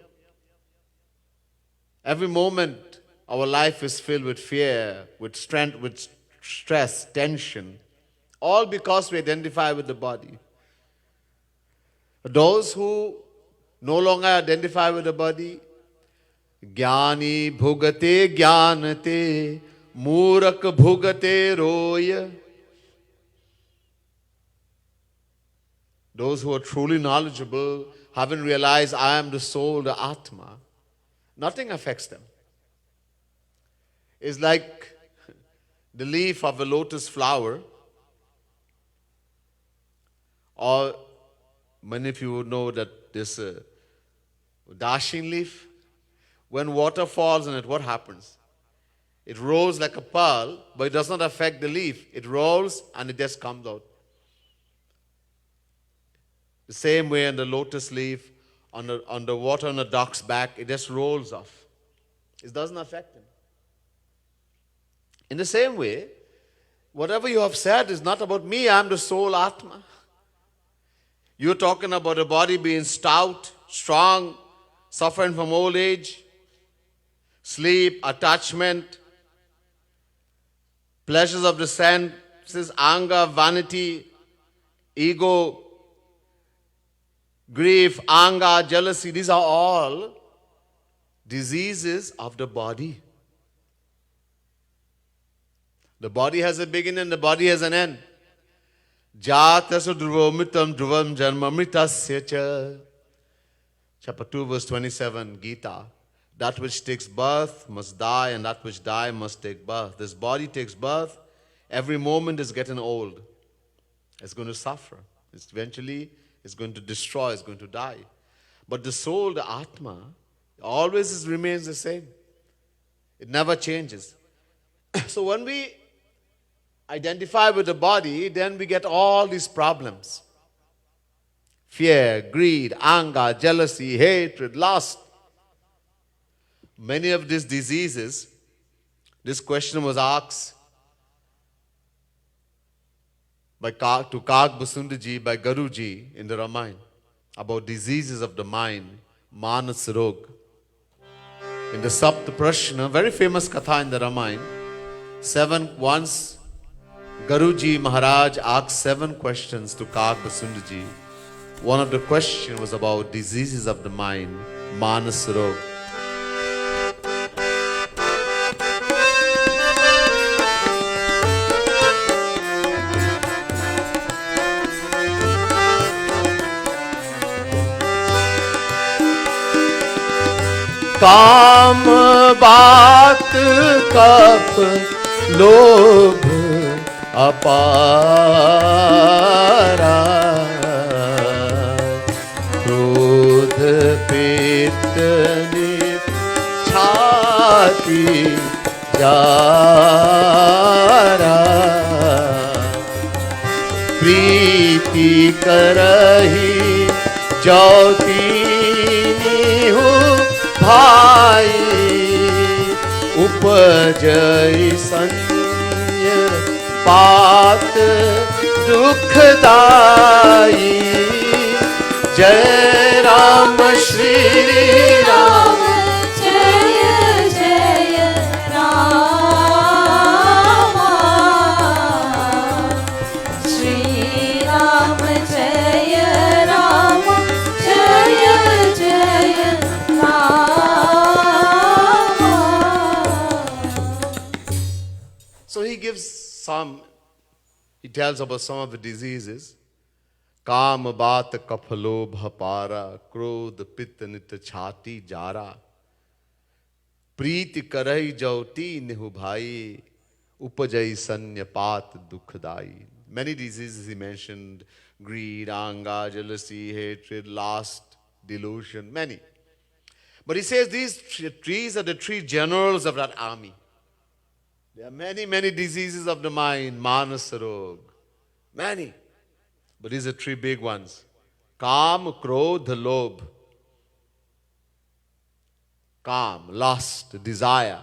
Every moment, our life is filled with fear, with strength, with stress, tension, all because we identify with the body. Those who no longer identify with the body, Jnani bhugate jnanate, Murak bhugate roya. Those who are truly knowledgeable, haven't realized I am the soul, the Atma, nothing affects them. It's like the leaf of a lotus flower, or many of you would know that this dashin leaf, when water falls on it, what happens? It rolls like a pearl, but it does not affect the leaf. It rolls and it just comes out. The same way on the lotus leaf, on the water on the duck's back, it just rolls off. It doesn't affect him. In the same way, whatever you have said is not about me, I am the soul Atma. You're talking about the body being stout, strong, suffering from old age, sleep, attachment, pleasures of the senses, anger, vanity, ego, grief, anger, jealousy. These are all diseases of the body. The body has a beginning, the body has an end. Jatasu dhruvomitam dhruvam janmamritasya cha. Chapter 2, verse 27, Gita. That which takes birth must die, and that which die must take birth. This body takes birth. Every moment is getting old. It's going to suffer. Eventually, it's going to destroy, it's going to die. But the soul, the Atma, always remains the same. It never changes. So when we identify with the body, then we get all these problems. Fear, greed, anger, jealousy, hatred, lust. Many of these diseases, this question was asked to Kag Basundaji by Guruji in the Ramayana about diseases of the mind, Manas Rog. In the Sapta Prashna, very famous katha in the Ramayana, once Guruji Maharaj asked 7 questions to Kag Basundaji. One of the questions was about diseases of the mind, Manas Rog. काम बात cup लोभ अपारा क्रोध पित्त छाती Zara प्रीति करही ज्योति भाई उपजय संय पात दुखदाई जय राम श्री राम जय जय राम श्री राम जय राम जय जय So he tells about some of the diseases. Kam baat kapalo bhapara, krodh pitta nit chhati jara, preeti karai jauti nehu bhai, upajai sanya paat dukhdai. Many diseases he mentioned: greed, anger, jealousy, hatred, lust, delusion, many. But he says these trees are the 3 generals of that army. There are many, many diseases of the mind, Manasarog, many. But these are 3 big ones. Kam, Krodh, Lobh. Kam, lust, desire.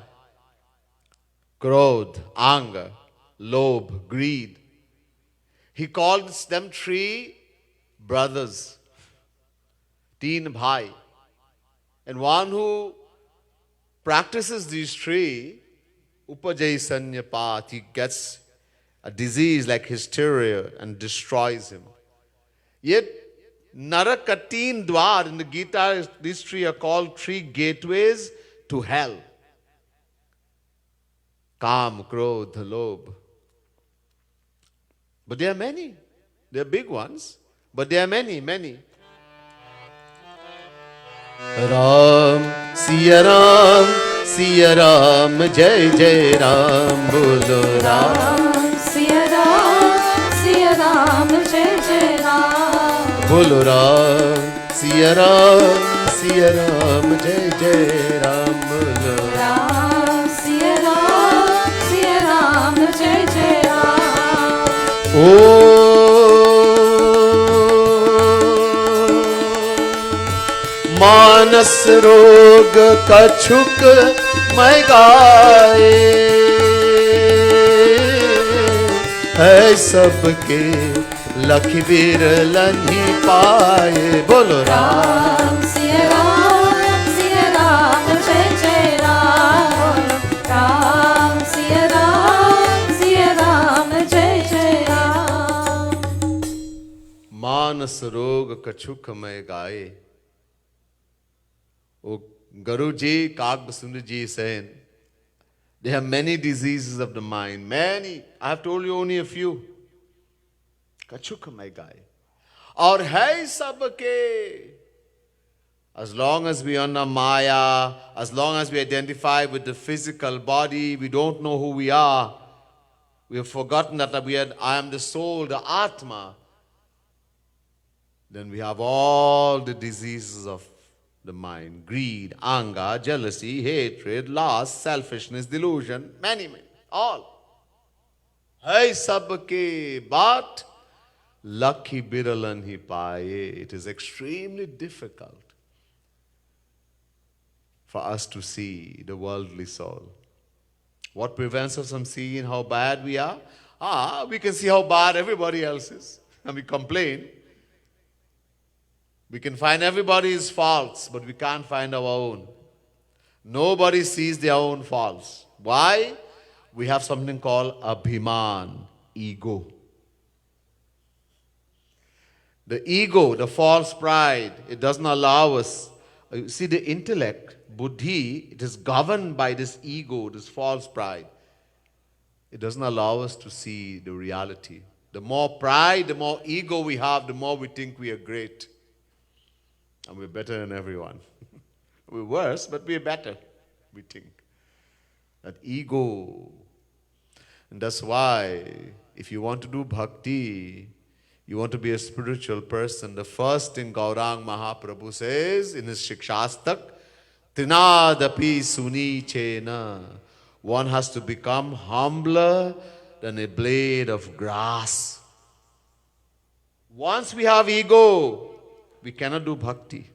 Krodh, anger. Lobh, greed. He calls them 3 brothers. Teen bhai. And one who practices these 3, Upajay Sanyapat, he gets a disease like hysteria, and destroys him. Yet, Narakatin Dwar in the Gita history are called 3 gateways to hell. Kam, Krodh, Lobh. But there are many. There are big ones. But there are many, many. Ram, Siya Ram, Siya Ram, Jai Jai Ram, Bolo Ram. Siya Ram, Jai Jai Ram. Bolo Ram, Siya Ram, Siya Ram, Jai Jai Ram, Bolo Ram, Siya Ram, Jai Jai Ram. मानस रोग कछुक मैं गाए है सबके लखी बिरलन ही पाए बोलो Ram Siya Ram, Jai Jai Ram. Ram, Siya Ram, Jai Jai Ram. मानस रोग कछुक मैं गाए. Oh, Guruji, Kagbasundar is saying, there are many diseases of the mind. Many. I have told you only a few. Kachuk my guy. Aur hai sabke. As long as we are under Maya, as long as we identify with the physical body, we don't know who we are. We have forgotten that I am the soul, the Atma. Then we have all the diseases of the mind, greed, anger, jealousy, hatred, lust, selfishness, delusion, many, all. Hai sabke, but lucky biralan hi paaye. It is extremely difficult for us to see the worldly soul. What prevents us from seeing how bad we are? We can see how bad everybody else is, and we complain. We can find everybody's faults, but we can't find our own. Nobody sees their own faults. Why? We have something called abhiman, ego. The ego, the false pride, it doesn't allow us. You see, the intellect, buddhi, it is governed by this ego, this false pride. It doesn't allow us to see the reality. The more pride, the more ego we have, the more we think we are great. And we're better than everyone. We're worse, but we're better, we think. That ego. And that's why, if you want to do bhakti, you want to be a spiritual person, the first thing Gaurang Mahaprabhu says in his Shikshastak, Trinadapi suni chena. One has to become humbler than a blade of grass. Once we have ego, we cannot do bhakti.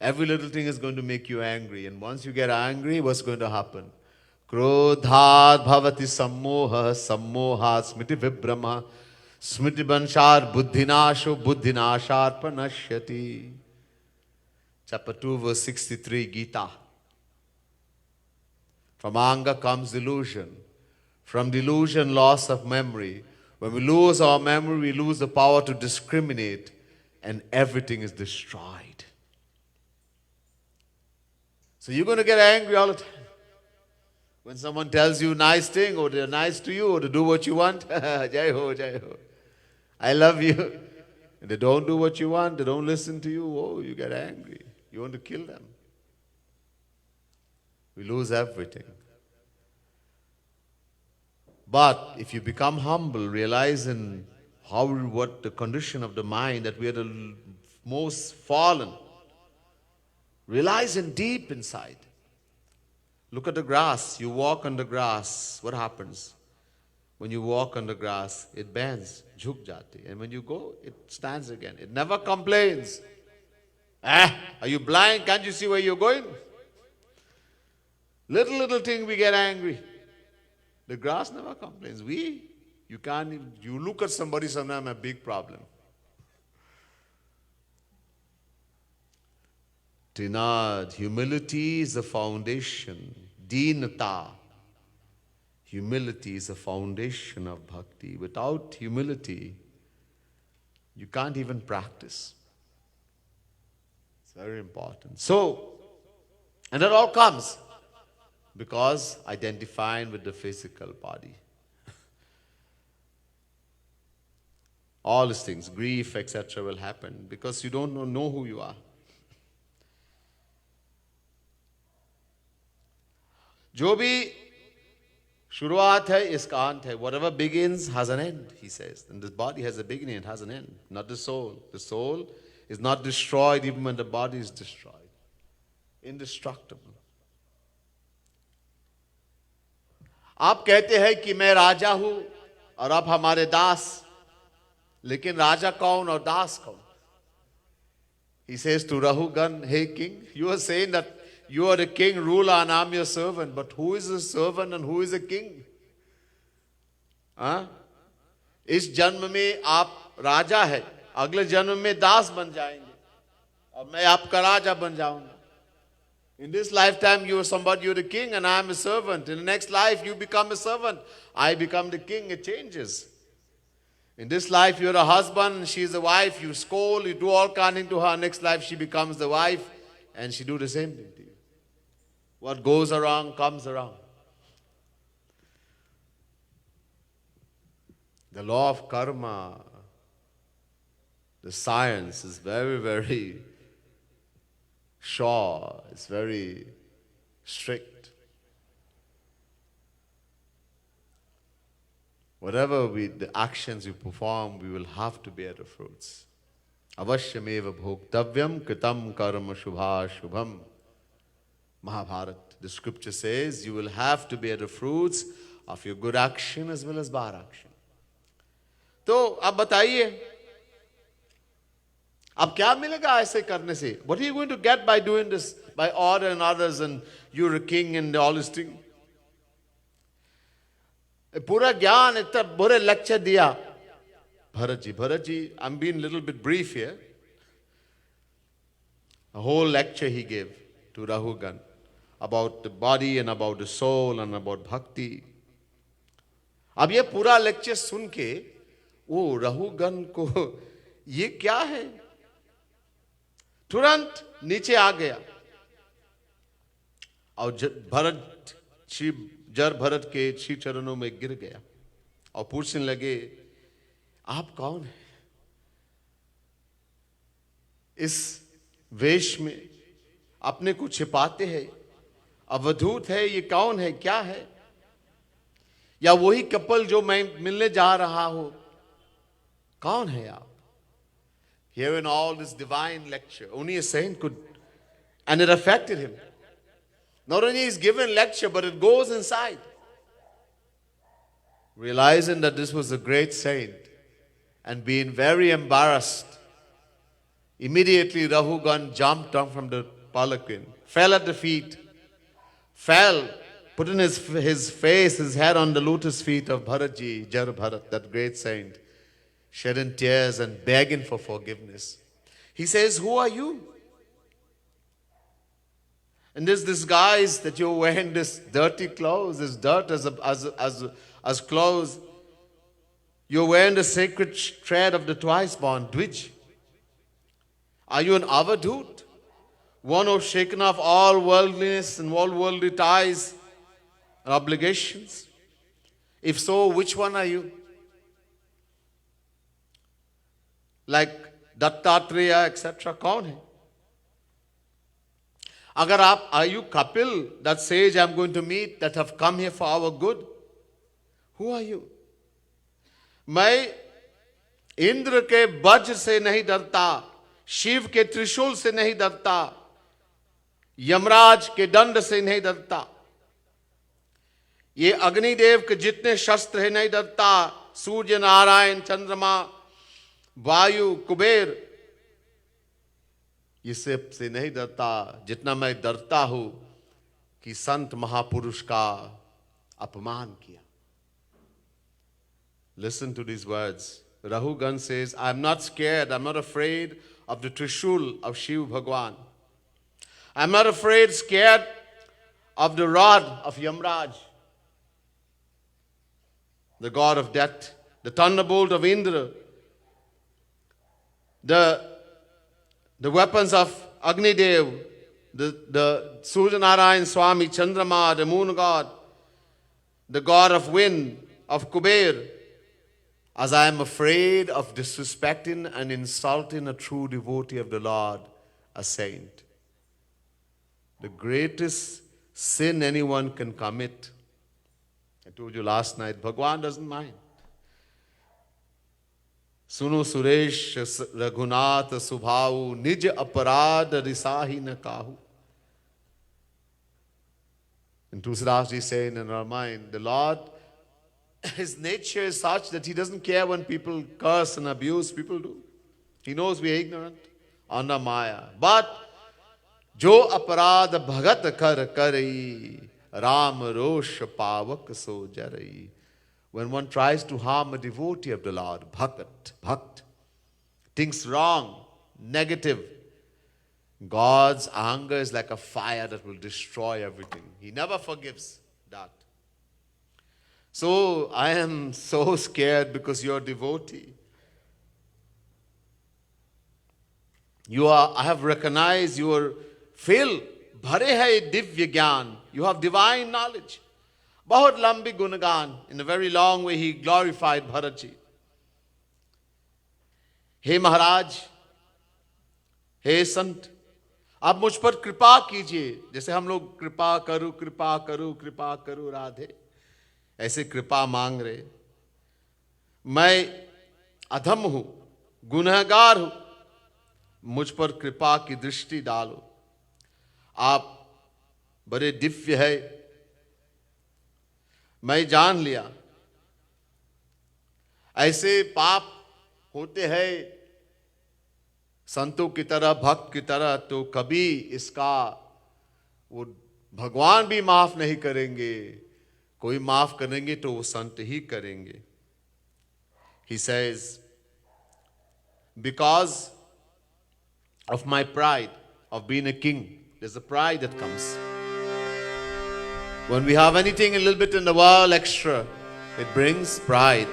Every little thing is going to make you angry. And once you get angry, what's going to happen? Krodhat bhavati sammoha, sammoha smiti vibrama, smiti banshar buddhinasho, buddhinashar panashyati. Chapter 2, verse 63, Gita. From anger comes delusion. From delusion, loss of memory. When we lose our memory, we lose the power to discriminate, and everything is destroyed. So you're going to get angry all the time. When someone tells you a nice thing, or they're nice to you, or to do what you want, Jai ho, Jai ho. I love you. And they don't do what you want, they don't listen to you, oh, you get angry. You want to kill them. We lose everything. But if you become humble, realizing what the condition of the mind, that we are the most fallen, realizing deep inside. Look at the grass. You walk on the grass. What happens? When you walk on the grass, it bends, jhuk jati. And when you go, it stands again. It never complains. Are you blind? Can't you see where you're going? Little thing we get angry. The grass never complains. You look at somebody sometimes, a big problem. Trinad, humility is the foundation. Deenata. Humility is a foundation of bhakti. Without humility, you can't even practice. It's very important. So, and it all comes because identifying with the physical body. All these things, grief, etc. will happen because you don't know who you are. जो भी शुरुआत है इसका अंत है. Whatever begins has an end, he says. And this body has a beginning, it has an end. Not the soul. The soul is not destroyed even when the body is destroyed. Indestructible. आप कहते हैं कि मैं राजा हूं और आप हमारे दास. लेकिन राजा कौन और दास कौन? He says to Rahugan, hey king, you are saying that you are the king, ruler, and I'm your servant. But who is a servant and who is a king? हाँ? इस जन्म में आप राजा है, अगले जन्म में दास बन जाएंगे और मैं आपका राजा बन जाऊंगा. In this lifetime you are somebody, you're the king and I'm a servant. In the next life you become a servant, I become the king. It changes. In this life you're a husband, she's a wife, you scold, you do all kind to her. Next life she becomes the wife and she do the same thing to you. What goes around comes around. The law of karma, the science is very, very sure. It's very strict. Whatever the actions you perform, we will have to bear the fruits. Avashyameva bhoktavyam kritam karma shubha shubham. Mahabharata, the scripture says, you will have to bear the fruits of your good action as well as bad action. तो अब बताइए, अब क्या मिलेगा ऐसे करने से? What are you going to get by doing this, by ordering others and you're a king and all this thing? पूरा ज्ञान इतना बुरे लेक्चर दिया Bharat ji, I'm being a little bit brief here. A whole lecture he gave to Rahugan about the body and about the soul and about bhakti. अब ये पूरा lecture सुन के वो राहुगन को ये क्या है, तुरंत नीचे आ गया और भरत के श्री चरणों में गिर गया और पूछने लगे, आप कौन हैं? इस वेश में अपने को छिपाते हैं, अवधूत है, ये कौन है, क्या है? या वही कपल जो मैं मिलने जा रहा हूं, कौन है आप? Hearing all this divine lecture, only a saint could, and it affected him. Not only he's given lecture, but it goes inside. Realizing that this was a great saint and being very embarrassed, immediately Rahugan jumped down from the palanquin, fell at the feet, putting his face, his head on the lotus feet of Bharatji, Jar Bharat, that great saint, shedding tears and begging for forgiveness. He says, who are you? And this disguise that you're wearing, this dirty clothes, this dirt as clothes. You're wearing the sacred thread of the twice born, Dvij. Are you an avadut? One who's shaken off all worldliness and all worldly ties and obligations? If so, which one are you? Like Dattatreya, etc. कौन है? अगर आप, are you Kapil, that sage I'm going to meet, that have come here for our good? Who are you? मैं इंद्र के वज्र से नहीं डरता, शिव के त्रिशूल से नहीं डरता, यमराज के दंड से नहीं डरता, ये अग्निदेव के जितने शस्त्र हैं नहीं डरता, सूर्य, नारायण, चंद्रमा, वायु, कुबेर, ये सब से नहीं डरता. जितना मैं डरता हूं कि संत महापुरुष का अपमान किया. Listen to these words. Rahugan says, I'm not scared, I'm not afraid of the Trishul of Shiv Bhagwan. I'm not scared of the rod of Yamraj. the god of death, the thunderbolt of Indra, the weapons of Agni Dev, the Suryanarayan Swami, Chandrama, the moon god, the god of wind, of Kuber, as I am afraid of disrespecting and insulting a true devotee of the Lord, a saint. The greatest sin anyone can commit, I told you last night, Bhagwan doesn't mind. Suno Suresh Raghunath Subhau Nij Aparad Risahi Na Kahu. And Tulsidas is saying in our mind, the Lord, His nature is such that He doesn't care when people curse and abuse. People do. He knows we are ignorant. Anna Maya. But Jo Aparad Bhagat Kar Karai Ram Rosh Pavak So Jarai. When one tries to harm a devotee of the Lord, bhakt, thinks wrong, negative, God's anger is like a fire that will destroy everything. He never forgives that. So I am so scared because you're a devotee. I have recognized you are filled, bhare hai divya gyan. You have divine knowledge. Bahut lambi gunagan. In a very long way, he glorified Bharatji. Hey Maharaj, हे संत, आप मुझ पर कृपा कीजिए. जैसे हम लोग कृपा करो कृपा करो कृपा करो राधे, ऐसे कृपा मांग रहे. मैं अधम हूं, गुनहगार हूं, मुझ पर कृपा की दृष्टि डालो. आप बड़े दिव्य है, मैं जान लिया. ऐसे पाप होते हैं संतों की तरह, भक्त की तरह, तो कभी इसका वो भगवान भी माफ नहीं करेंगे. कोई माफ करेंगे तो वो संत ही करेंगे. He says, because of my pride of being a king, there's a pride that comes. When we have anything a little bit in the world extra, it brings pride.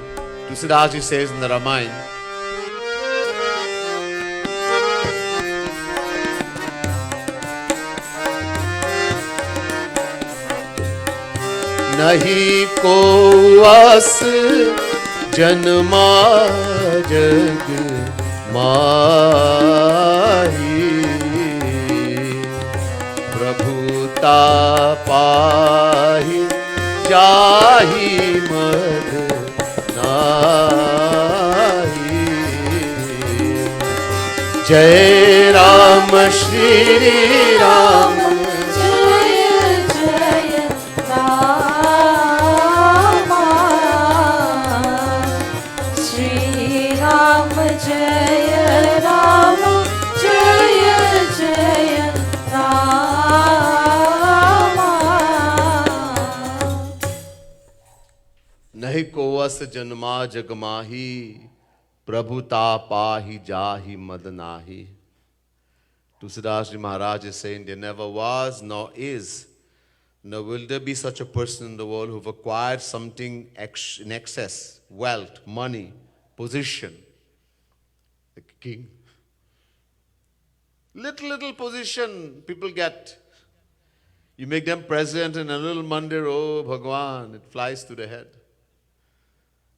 Tulsidas says in the Ramayana, Nahi ko as janma jag mahi prabhuta pahi jahi mad nahi. Jai Ram Shri Ram, नहीं कोवस जन्मा जगमाही प्रभुता पाही जाही मद नाही. Tulsidas Maharaj is saying there never was, nor is, nor will there be such a person in the world who've acquired something in excess, wealth, money, position. The king. Little position people get. You make them president in a little mandir, oh Bhagwan, it flies to the head.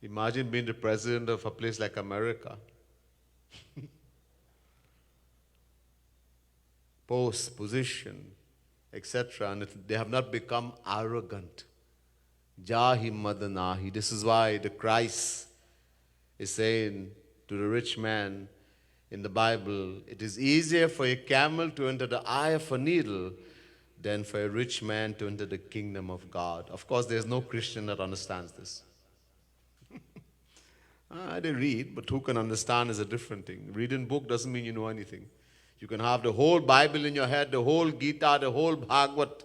Imagine being the president of a place like America. Post, position, etc. And they have not become arrogant. Jahi madanahi. This is why the Christ is saying to the rich man in the Bible, it is easier for a camel to enter the eye of a needle than for a rich man to enter the kingdom of God. Of course, there's no Christian that understands this. They read, but who can understand is a different thing. Reading book doesn't mean you know anything. You can have the whole Bible in your head, the whole Gita, the whole Bhagavat.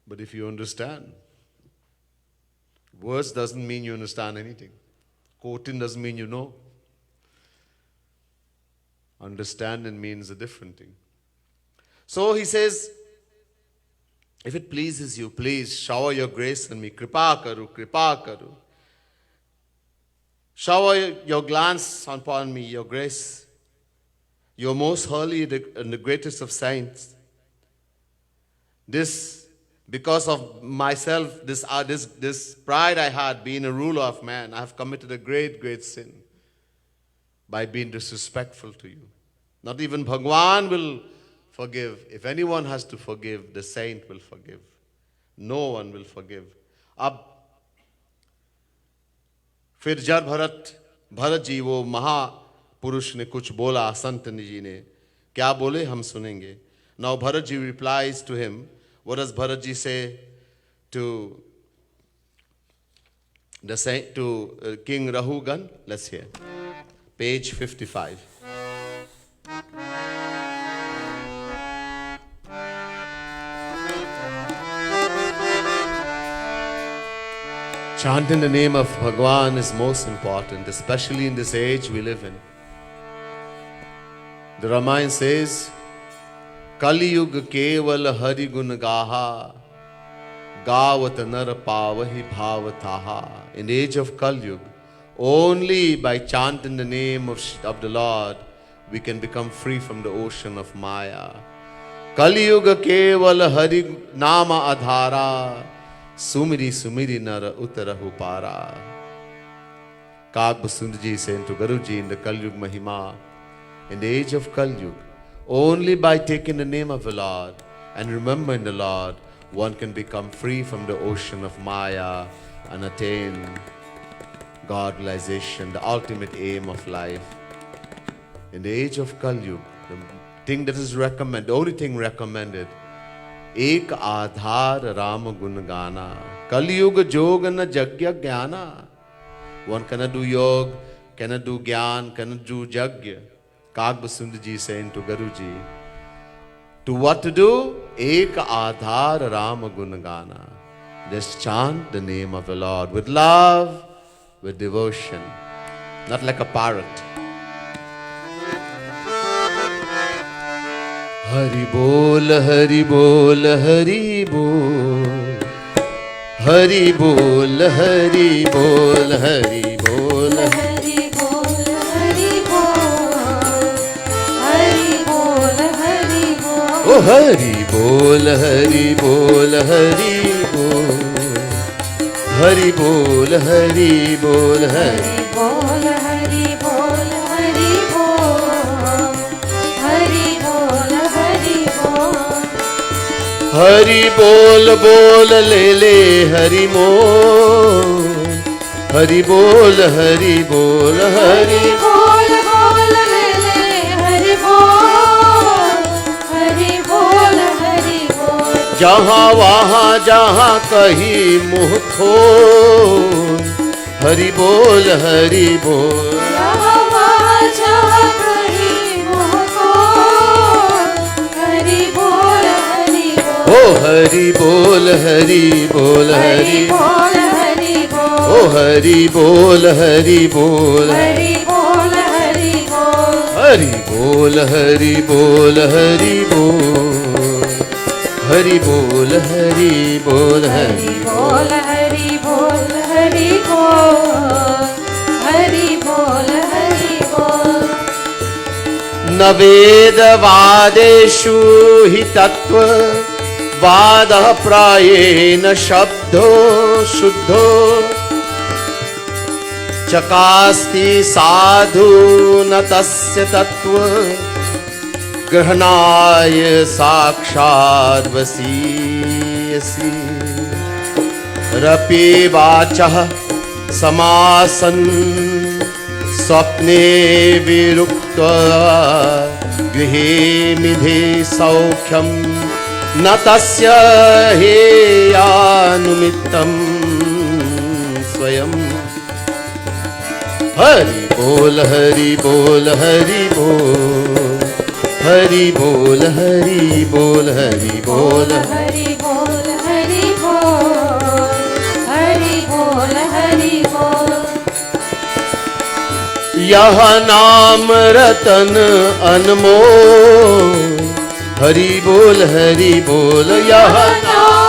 But if you understand, words doesn't mean you understand anything. Quoting doesn't mean you know. Understanding means a different thing. So he says, If it pleases you, please shower your grace on me. Kripa karu, kripa karu. Shower your glance upon me, your grace. Your most holy and the greatest of saints. This, because of myself, this pride I had, being a ruler of man, I have committed a great, great sin by being disrespectful to you. Not even Bhagwan will forgive. If anyone has to forgive, the saint will forgive. No one will forgive. अब फिर जब भरत जी वो महापुरुष ने कुछ बोला, संत जी ने क्या बोले हम सुनेंगे. Now Bharat ji replies to him. What does Bharat ji say to the saint, to King Rahugan? Let's hear. Page 55. Chanting the name of Bhagwan is most important, especially in this age we live in. The Ramayana says, Kali Yuga Keval Hari Gun Gaha Gavat Nar Pavahi Bhavataha. In the age of Kali Yuga, only by chanting the name of the Lord we can become free from the ocean of Maya. Kali Yuga Keval Hari Nama Adhara Sumiri Sumiri Nara Uttarahu Para. Kag Basundaji saying to Guruji in the Kali Yuga Mahima, in the age of Kali Yuga, only by taking the name of the Lord and remembering the Lord, one can become free from the ocean of Maya and attain God realization, the ultimate aim of life. In the age of Kali Yuga, the thing that is recommended, the only thing recommended, Ek Adhar Rama Gun Gana. Kali Yuga Yoga na Jagya Jnana. One cannot do yoga, cannot do Gyan, cannot do Jagya. Kag Basundaji saying to Guruji, to what to do? Ek Adhar Rama Gun Gana. Just chant the name of the Lord with love, with devotion, not like a parrot. Hari Bol, Hari Bol, Hari Bol, Hari Bol, Hari Bol, Hari Bol, Hari Bol, Hari Bol, Hari Bol, Hari Bol. Oh Hari Bol, Hari Bol, Hari Bol, Hari Bol, Hari Bol, Hari Bol, Hari Bol, Hari Bol, Hari Bol, Hari Bol. Hari Bol, Bol Le Le Hari Mo. Hari Bol, Hari Bol, Hari Bol, Bol Le Le Hari Bol, Hari Bol, Hari Bol. जहाँ वहाँ जहाँ कहीं मुँह खोल. Hari Bol, Hari Bol. जहाँ वहाँ जहाँ कहीं मुँह खोल. Hari Bol, Hari Bol. Oh Hari Bol, Hari Bol, Hari Bol, Hari Bol. Oh Hari Bol, Hari Bol, Hari Bol, Hari Bol. Hari Bol, Hari Bol, Hari Bol, Hari Bol, Hari Bol, Hari Bol, Hari Bol, Hari Bol, Hari Bol, Hari Bol. Naved Vadeshu hi tattva Vadah prayena shabdo shuddho Chakasti sadhu na tasya tattva Grahanaya sakshad vasiyasi Rapi vachah samasan Swapne virukta Grihe midhe saukhyam Natasya heyanumittam swayam. Hari Bol, Hari Bol, Hari Bol, Hari Bol, Hari Bol, Hari Bol, Hari Bol, Hari Bol, Hari Bol, Hari Bol. यह नाम रतन अनमोल. Hari Bol, Hari Bol, यह नाम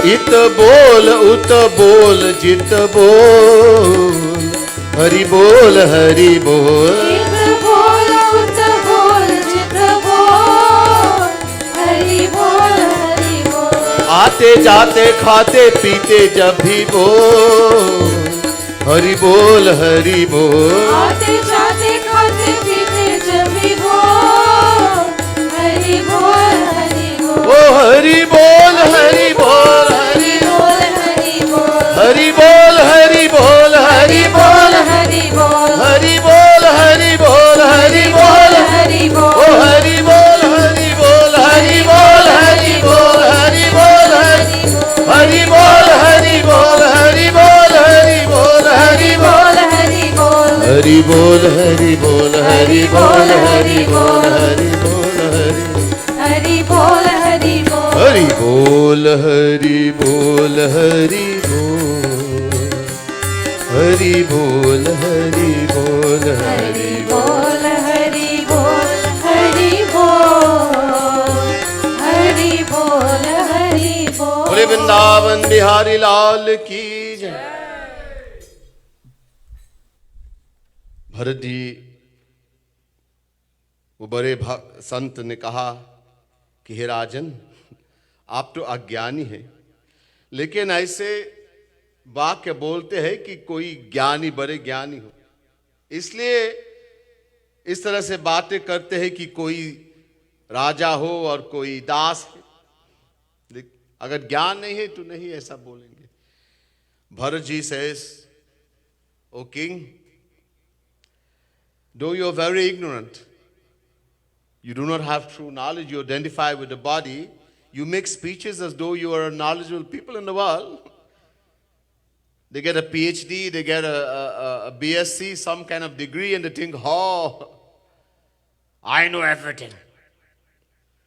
इत बोल उत बोल जित बोल, हरि बोल हरि बोल। इत बोल उत बोल जित बोल, हरि बोल हरि बोल। आते जाते खाते पीते जब भी बोल, हरि बोल हरि बोल। आते जाते खाते पीते जब भी बोल, हरि बोल हरि बोल। ओ हरि बोल हरि बोल हरि बोल हरि बोल, हरि बोल हरि बोल हरि बोल हरि बोल, हरि बोल हरि बोल हरि बोल हरि ओ बोल, हरि बोल हरि बोल हरि बोल हरि बोल हरि बोल हरि बोल हरि बोल हरि बोल हरि बोल हरि बोल हरि बोल, हरि बोल हरि बोल हरि बोल हरि बोल हरि बोल हरि बोल हरि बोल, हरि बोल हरि बोल हरि बोल हरि बोल हरि बोल हरि हरि बोल हरि बोल, हरि बोल हरि बोल। बोले वृंदावन बिहारी लाल की जय। भरत जी वो बड़े संत ने कहा कि हे राजन, आप तो अज्ञानी हैं, लेकिन ऐसे वाक्य बोलते हैं कि कोई ज्ञानी बड़े ज्ञानी हो, इसलिए इस तरह से बातें करते हैं कि कोई राजा हो और कोई दास है। अगर ज्ञान नहीं है तो नहीं ऐसा बोलेंगे। Bharat ji says, O king, though you are very ignorant, you do not have true knowledge, you identify with the body, you make speeches as though you are knowledgeable people in the world. They get a PhD, they get a BSc, some kind of degree, and they think, oh, I know everything.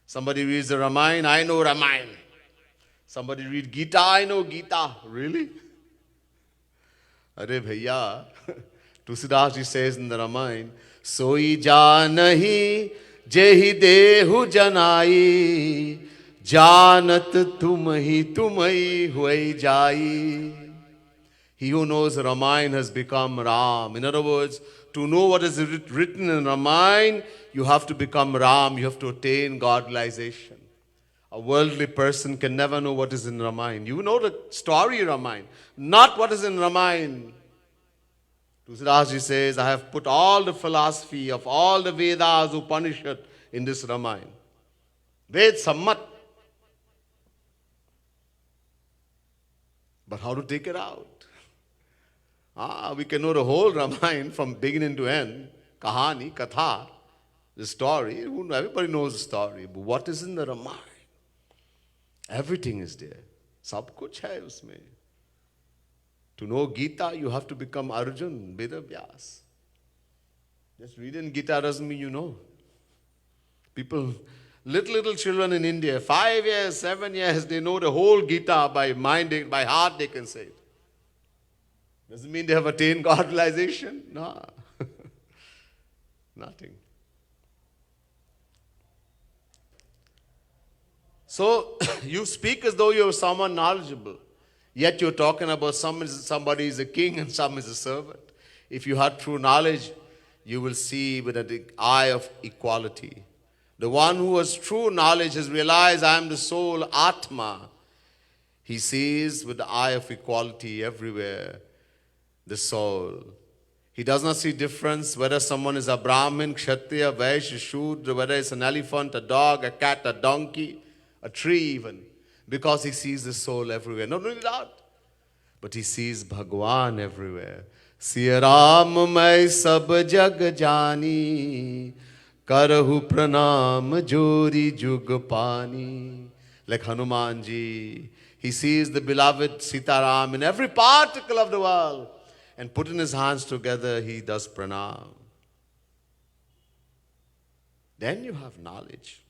Somebody reads the Ramayana, I know Ramayana. Somebody read Gita, I know Gita. Really? Are bhaiya, Tulsidas ji says in the Ramayana, Soi janahi jehi dehu janai, janat tumhi huai jai. He who knows Ramayana has become Ram. In other words, to know what is written in Ramayana, you have to become Ram, you have to attain godization. A worldly person can never know what is in Ramayana. You know the story Ramayana, not what is in Ramayana. Tulsidas ji says, I have put all the philosophy of all the Vedas, Upanishad in this Ramayana. Ved Sammat. But how to take it out? We can know the whole Ramayana from beginning to end. Kahani, Katha, the story. Everybody knows the story. But what is in the Ramayana? Everything is there. Sab kuch hai usme. To know Gita, you have to become Arjun, Veda Vyas. Just reading Gita doesn't mean you know. People, little children in India, 5 years, 7 years, they know the whole Gita by mind, by heart they can say it. Doesn't mean they have attained godization. No. Nothing. So, you speak as though you're someone knowledgeable. Yet you're talking about somebody is a king and some is a servant. If you had true knowledge, you will see with an eye of equality. The one who has true knowledge has realized I am the soul, Atma. He sees with the eye of equality everywhere, the soul. He does not see difference whether someone is a Brahmin, Kshatriya, Vaishya, Shudra, whether it's an elephant, a dog, a cat, a donkey, a tree even, because he sees the soul everywhere. Not only that, but he sees Bhagwan everywhere. Siya Ram mai sab jag jani, karahu pranam jori jug pani. Like Hanuman ji, he sees the beloved Sita Ram in every particle of the world, and putting his hands together, he does pranam. Then you have knowledge.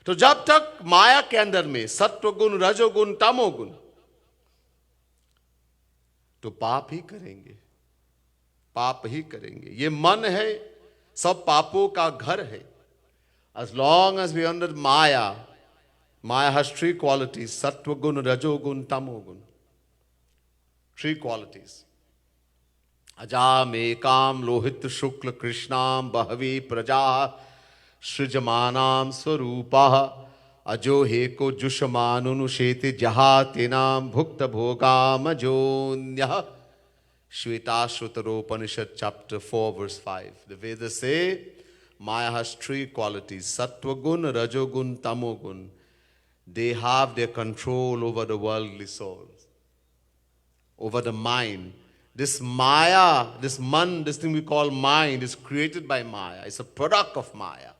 तो जब तक माया के अंदर में सत्व गुण, रजोगुण, तमोगुण, तो पाप ही करेंगे, पाप ही करेंगे. ये मन है, सब पापों का घर है. As long as we are under Maya, Maya has three qualities: sattva gun, rajo gun, tamo gun. Three qualities. Ajam ekam lohit shukla krishnam bahavi praja srijamanam swarupa ajo heko jushamanunu jahatinam bhukta bhogam ajonyah. Shvetashvatara chapter 4 verse 5. The Vedas say Maya has three qualities: sattva gun, rajo gun, tamo gun. They have their control over the worldly souls, over the mind. This Maya, this thing we call mind is created by Maya. It's a product of Maya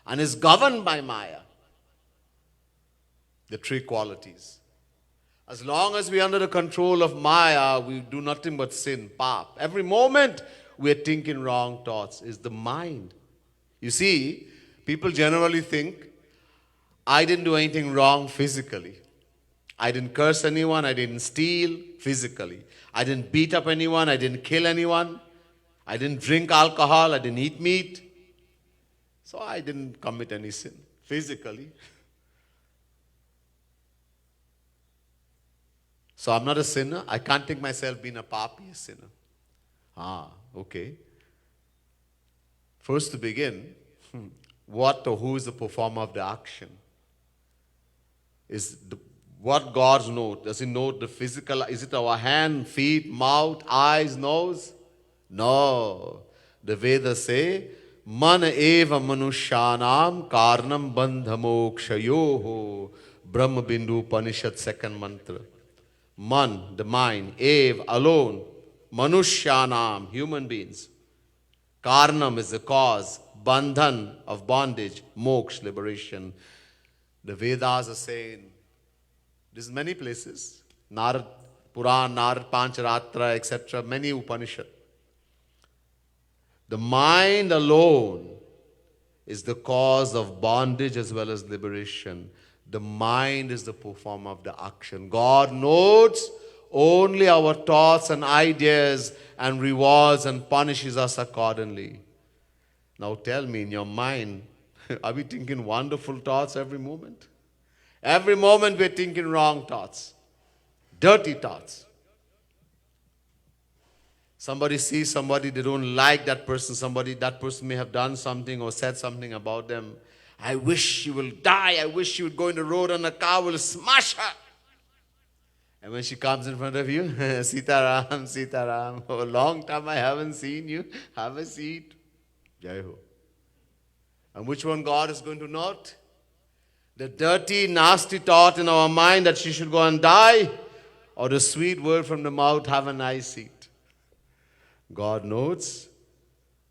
and is governed by Maya. The three qualities. As long as we are under the control of Maya, we do nothing but sin, pap. Every moment we are thinking wrong thoughts. Is the mind. You see, people generally think, I didn't do anything wrong physically. I didn't curse anyone, I didn't steal physically. I didn't beat up anyone, I didn't kill anyone. I didn't drink alcohol, I didn't eat meat. So I didn't commit any sin physically. So I'm not a sinner. I can't think myself being a papi, a sinner. Okay. First to begin, what or who is the performer of the action? What God knows? Does He know the physical? Is it our hand, feet, mouth, eyes, nose? No. The Vedas say, Man eva manushyanam karnam bandhamokshayoho. Brahma Bindu Upanishad, second mantra. Man, the mind, ev, alone. Manushyanam, human beings. Karnam is the cause. Bandhan of bondage. Moksha, liberation. The Vedas are saying, this is many places, Narad Puran, Narad Pancharatra, etc., many Upanishad. The mind alone is the cause of bondage as well as liberation. The mind is the performer of the action. God notes only our thoughts and ideas and rewards and punishes us accordingly. Now tell me, in your mind, are we thinking wonderful thoughts every moment? Every moment we're thinking wrong thoughts, dirty thoughts. Somebody sees somebody, they don't like that person, that person may have done something or said something about them. I wish she will die. I wish she would go in the road and a car will smash her. And when she comes in front of you, Sitaram, Sitaram, oh, a long time I haven't seen you. Have a seat. Jai Ho. And which one God is going to note? The dirty, nasty thought in our mind that she should go and die, or the sweet word from the mouth, have a nice seat. God notes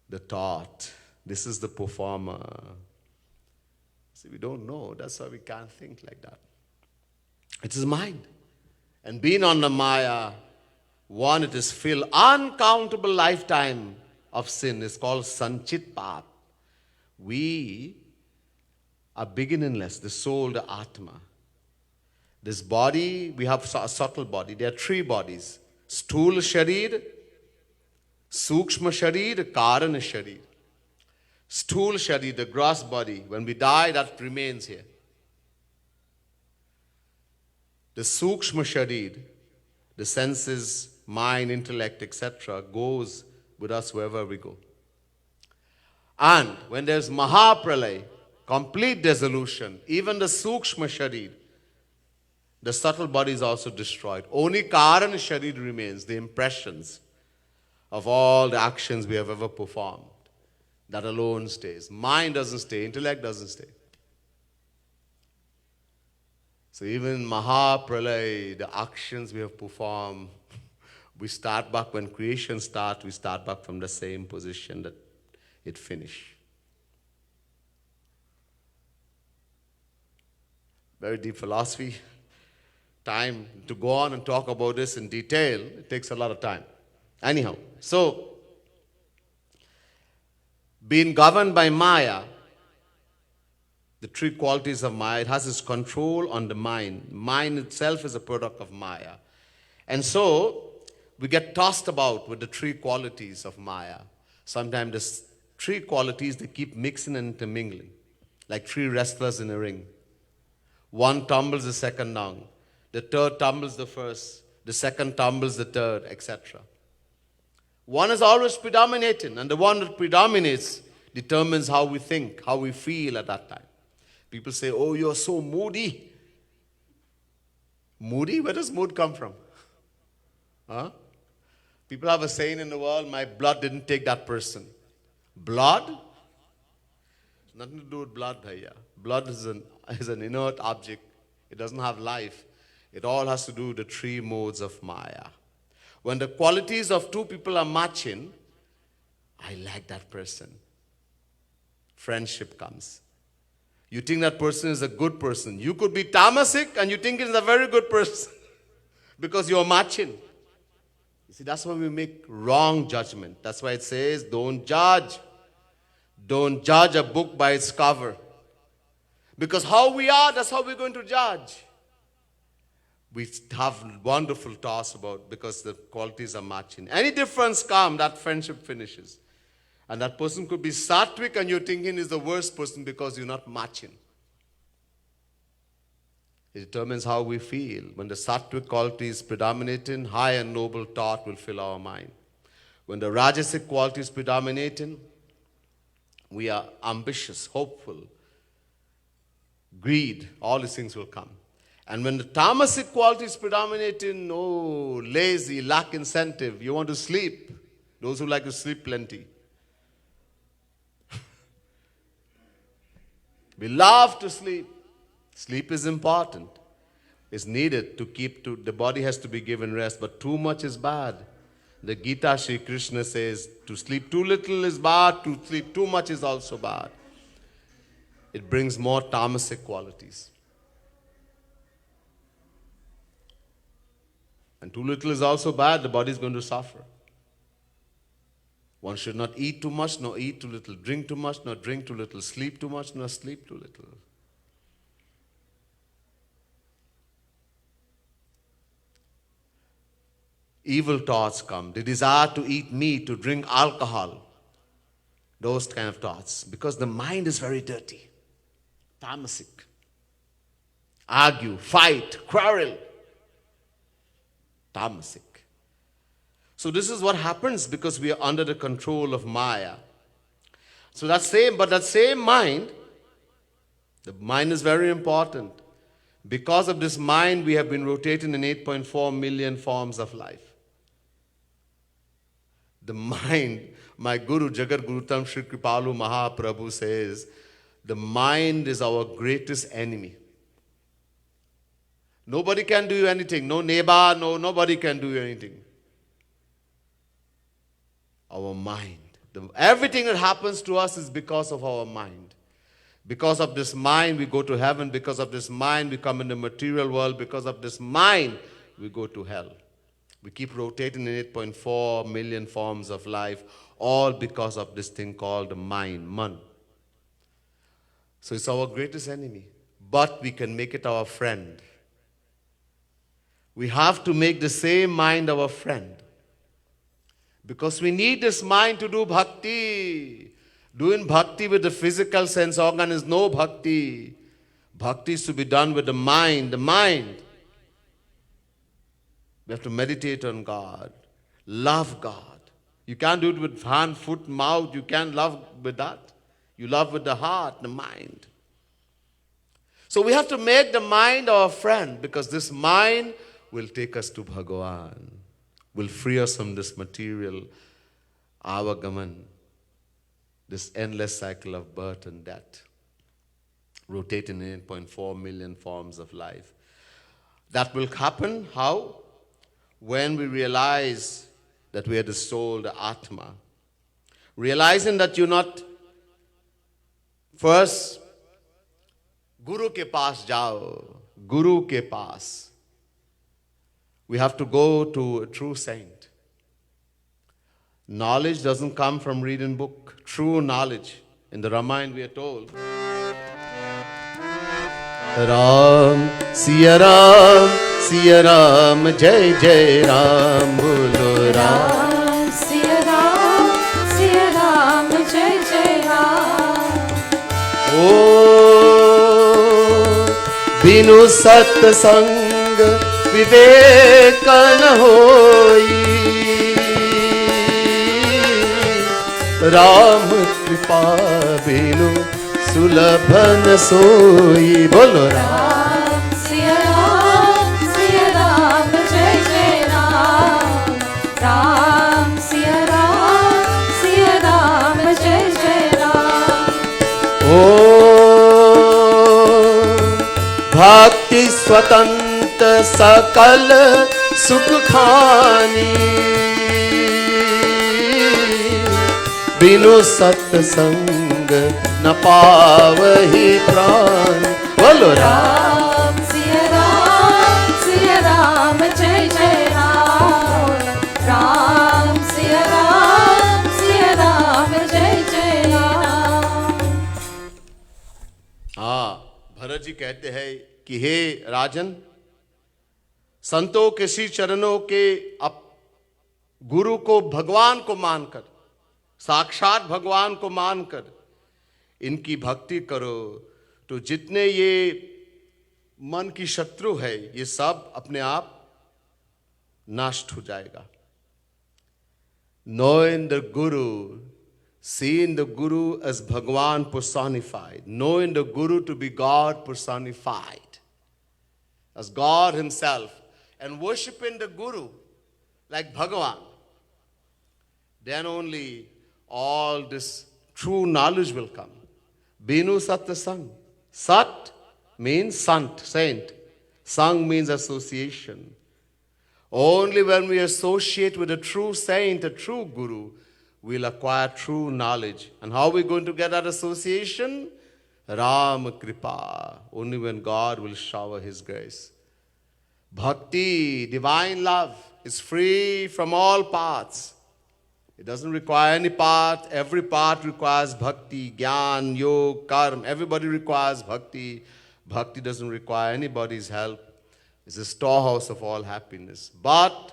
the thought. This is the performer. See, we don't know. That's why we can't think like that. It is mind. And being on the Maya, one, it is filled uncountable lifetime of sin. It's called Sanchit Pap. We are beginningless, the soul, the Atma. This body, we have a subtle body. There are three bodies. Sthula Sharir, Sukshma Sharir, Karana Sharir. Sthula Sharir, the gross body. When we die, that remains here. The Sukshma Sharir, the senses, mind, intellect, etc., goes with us wherever we go. And when there's Mahapralay, complete dissolution, even the Sukshma Sharir, the subtle body is also destroyed. Only Karana Sharir remains, the impressions of all the actions we have ever performed. That alone stays. Mind doesn't stay, intellect doesn't stay. So even Mahapralay, the actions we have performed, we start back when creation starts, we start back from the same position that it finished. Very deep philosophy. Time to go on and talk about this in detail, it takes a lot of time. Anyhow, so being governed by Maya, the three qualities of Maya, it has its control on the mind. Mind itself is a product of Maya. And so we get tossed about with the three qualities of Maya. Sometimes the three qualities, they keep mixing and intermingling, like three wrestlers in a ring. One tumbles, the second down. The third tumbles the first. The second tumbles the third, etc. One is always predominating, and the one that predominates determines how we think, how we feel at that time. People say, oh, you're so moody. Moody? Where does mood come from? Huh? People have a saying in the world, my blood didn't take that person. Blood? Nothing to do with blood, bhaiya. Blood is an inert object. It doesn't have life. It all has to do with the three modes of Maya. When the qualities of two people are matching, I like that person. Friendship comes. You think that person is a good person. You could be tamasic and you think he's a very good person because you're matching. You see, that's why we make wrong judgment. That's why it says, don't judge. Don't judge a book by its cover. Because how we are, that's how we're going to judge. We have wonderful thoughts about because the qualities are matching. Any difference come, that friendship finishes. And that person could be sattvic and you're thinking is the worst person because you're not matching. It determines how we feel. When the sattvic quality is predominating, high and noble thought will fill our mind. When the rajasic quality is predominating, we are ambitious, hopeful, greed, all these things will come. And when the tamasic quality is predominating, lazy, lack incentive, you want to sleep. Those who like to sleep plenty. We love to sleep. Sleep is important. It's needed to the body has to be given rest, but too much is bad. The Gita, Shri Krishna says, to sleep too little is bad, to sleep too much is also bad. It brings more tamasic qualities. And too little is also bad, the body is going to suffer. One should not eat too much, nor eat too little. Drink too much, nor drink too little. Sleep too much, nor sleep too little. Evil thoughts come. The desire to eat meat, to drink alcohol. Those kind of thoughts. Because the mind is very dirty. Tamasic. Argue, fight, quarrel. Tamasic. So this is what happens because we are under the control of Maya. So that same mind, the mind is very important. Because of this mind, we have been rotating in 8.4 million forms of life. The mind, my Guru, Jagat Gurutam Shri Kripalu Mahaprabhu says, the mind is our greatest enemy. Nobody can do anything. No neighbor, nobody can do anything. Our mind. Everything that happens to us is because of our mind. Because of this mind, we go to heaven. Because of this mind, we come in the material world. Because of this mind, we go to hell. We keep rotating in 8.4 million forms of life, all because of this thing called the mind, man. So it's our greatest enemy. But we can make it our friend. We have to make the same mind our friend. Because we need this mind to do bhakti. Doing bhakti with the physical sense organ is no bhakti. Bhakti is to be done with the mind. The mind. We have to meditate on God. Love God. You can't do it with hand, foot, mouth. You can't love with that. You love with the heart, the mind. So we have to make the mind our friend because this mind will take us to Bhagavan. Will free us from this material avagaman, this endless cycle of birth and death, rotating in 8.4 million forms of life. That will happen, how? When we realize that we are the soul, the Atma. Realizing that you're not, first, Guru ke paas jao, Guru ke paas. We have to go to a true saint. Knowledge doesn't come from reading book. True knowledge. In the Ramayana we are told, Ram, Siya Ram, Jai Jai Ram, Bolo Ram. Siya Ram, Jai Jai Ram. Oh, bin बिनु सत्संग विवेक न होई, राम कृपा बिनु सुलभ न सोई। बोलो राम सिया राम जय जय राम, राम सिया राम जय जय राम। ओ भक्ति स्वतंत्र सकल सुख खानी, बिनु सत्संग न पावहि प्राण। बोलो राम सिया राम जय जय राम, राम सिया राम जय जय राम। हाँ, भरत जी कहते हैं कि हे राजन, संतों के श्री चरणों के अप गुरु को भगवान को मानकर, साक्षात भगवान को मानकर इनकी भक्ति करो, तो जितने ये मन की शत्रु है ये सब अपने आप नष्ट हो जाएगा। Knowing the Guru, seeing the Guru as Bhagwan personified, knowing the Guru to be God personified, as God Himself, and worshipping the Guru like Bhagavan, then only all this true knowledge will come. Binu Sat Sang. Sat means sant, saint. Sang means association. Only when we associate with a true saint, a true Guru, we'll acquire true knowledge. And how are we going to get that association? Ram Kripa. Only when God will shower His grace. Bhakti, divine love, is free from all paths. It doesn't require any path. Every path requires bhakti, jnana, yoga, karma. Everybody requires bhakti. Bhakti doesn't require anybody's help. It's the storehouse of all happiness. But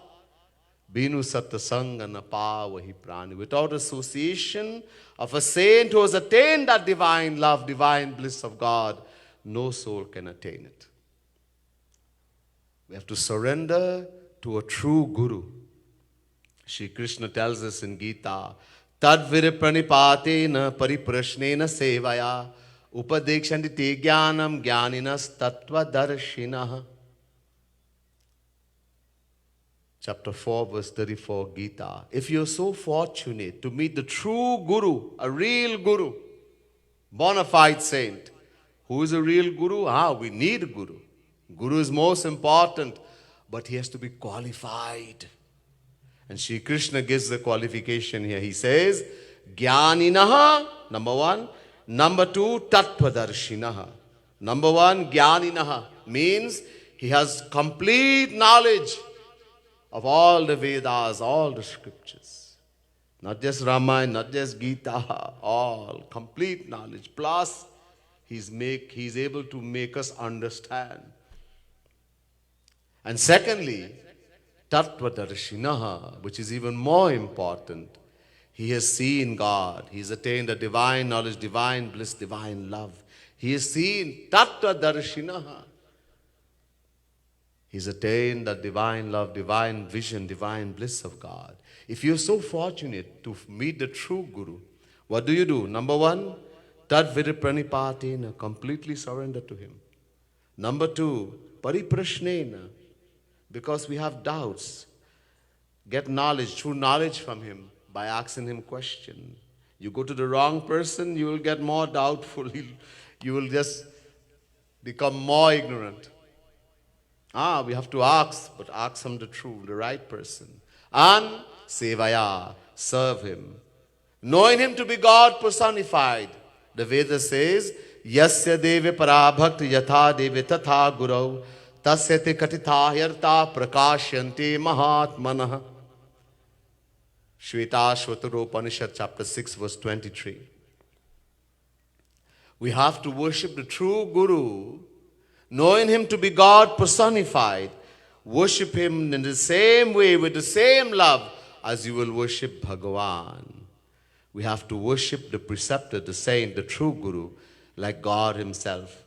binu satsanga na pavahi prani. Without association of a saint who has attained that divine love, divine bliss of God, no soul can attain it. We have to surrender to a true Guru. Shri Krishna tells us in Gita, Tadvir pranipatena pariprashnena sevaya upadekshanti te jnanam jnaninas tattva darshinaha. Chapter 4, verse 34, Gita. If you're so fortunate to meet the true Guru, a real Guru, bona fide saint, who is a real Guru? We need a Guru. Guru is most important, but he has to be qualified. And Shri Krishna gives the qualification here. He says, Jnaninaha, number one. Number two, Tattvadarshinaha. Number one, Jnaninaha, means he has complete knowledge of all the Vedas, all the scriptures. Not just Ramayana, not just Gita, all complete knowledge. Plus, he's able to make us understand. And secondly, Tattvadarshinaha, which is even more important. He has seen God. He has attained a divine knowledge, divine bliss, divine love. He has seen Tattvadarshinaha. He's attained that divine love, divine vision, divine bliss of God. If you're so fortunate to meet the true Guru, what do? Number one, Tadviripranipatena, completely surrender to Him. Number two, Pariprashnena, because we have doubts. Get knowledge, true knowledge from Him by asking Him questions. You go to the wrong person, you will get more doubtful. You will just become more ignorant. We have to ask, but ask from the true, the right person. And sevaya, serve Him. Knowing Him to be God personified. The Veda says, Yasya deve parabhakti yatha deve tatha gurau tasyate katitha yarta prakashyante mahatmanah. Shvetashvatara chapter 6 verse 23. We have to worship the true Guru, knowing Him to be God personified. Worship Him in the same way, with the same love as you will worship Bhagavan. We have to worship the preceptor, the saint, the true Guru, like God Himself.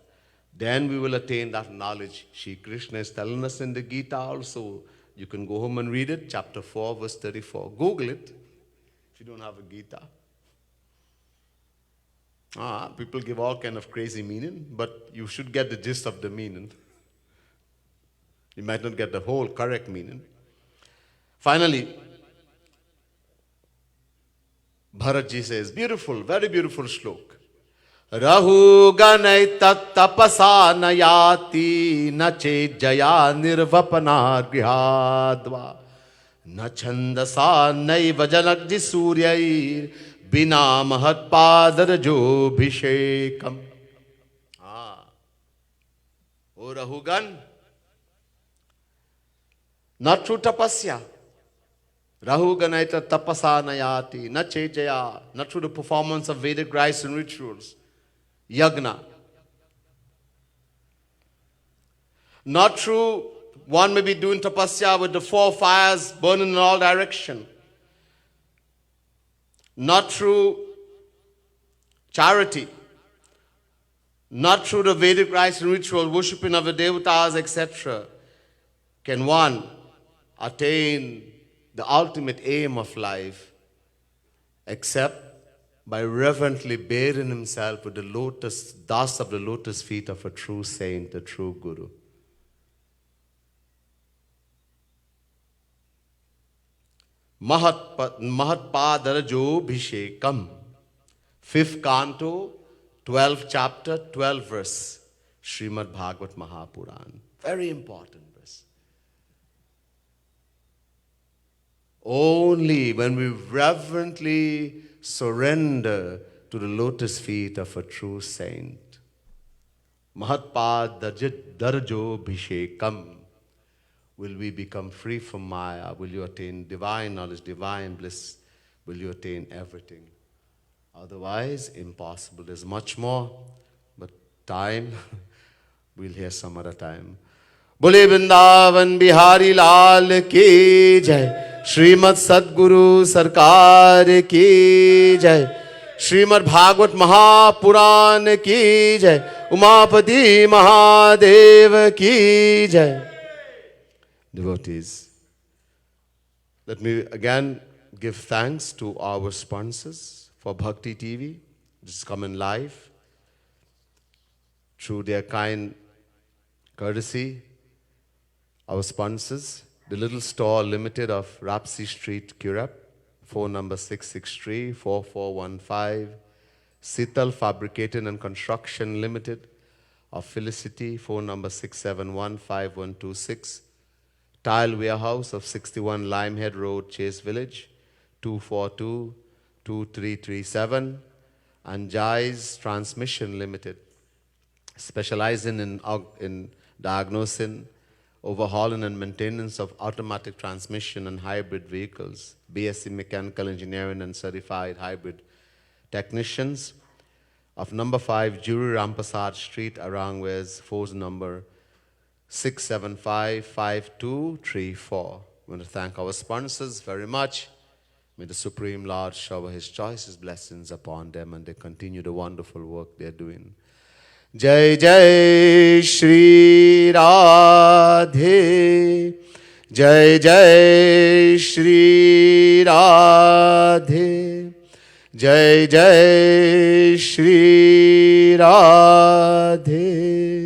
then we will attain that knowledge. Shri Krishna is telling us in the Gita also. You can go home and read it, chapter 4, verse 34. Google it if you don't have a Gita. People give all kind of crazy meaning, but you should get the gist of the meaning. You might not get the whole correct meaning. Finally, Bharatji says, beautiful, very beautiful shlok. Rahu ganai tat tapasa nayati nache jaya nirvapana grihadva na chandasa naiva janakji suryair bina mahat padarajo bhishekam. O Rahugan, not through tapasya. Rahuganaita tapasa nayati, na chejaya, not through the performance of Vedic rites and rituals, yagna. Not through, one may be doing tapasya with the 4 fires burning in all direction. Not through charity. Not through the Vedic rites and ritual, worshipping of the devatas, etc. can one attain the ultimate aim of life, except by reverently bathing himself with the lotus, dust of the lotus feet of a true saint, a true guru. Mahatpadarajo bhishekam. 5th canto, 12th chapter, 12th verse. Shrimat Bhagavat Mahapuran. Very important verse. Only when we reverently surrender to the lotus feet of a true saint, Mahatpadarajo bhishekam, will we become free from Maya? Will you attain divine knowledge, divine bliss? Will you attain everything? Otherwise, impossible. There's much more, but time, we'll hear some other time. Bole Vrindavan Bihari Lal ki jai. Shrimat Sadguru Sarkar ki jai. Shrimat Bhagavat Mahapuran ki jai. Umapati Mahadev ki jai. Devotees, let me again give thanks to our sponsors for Bhakti TV. This is coming live through their kind courtesy. Our sponsors, the Little Store Limited of Rapsi Street, Currap, phone number 663-4415. Sital Fabricating and Construction Limited of Felicity, phone number 671-5126. Tile Warehouse of 61 Limehead Road, Chase Village, 242-2337. And Jai's Transmission Limited, specializing in diagnosing, overhauling and maintenance of automatic transmission and hybrid vehicles, BSc Mechanical Engineering and Certified Hybrid Technicians of number 5 Juri Rampasad Street, Arangwes, phone number 675-5234. We want to thank our sponsors very much. May the Supreme Lord shower His choicest blessings upon them and they continue the wonderful work they're doing. Jai Jai Shri Radhe, Jai Jai Shri Radhe, Jai Jai Shri Radhe.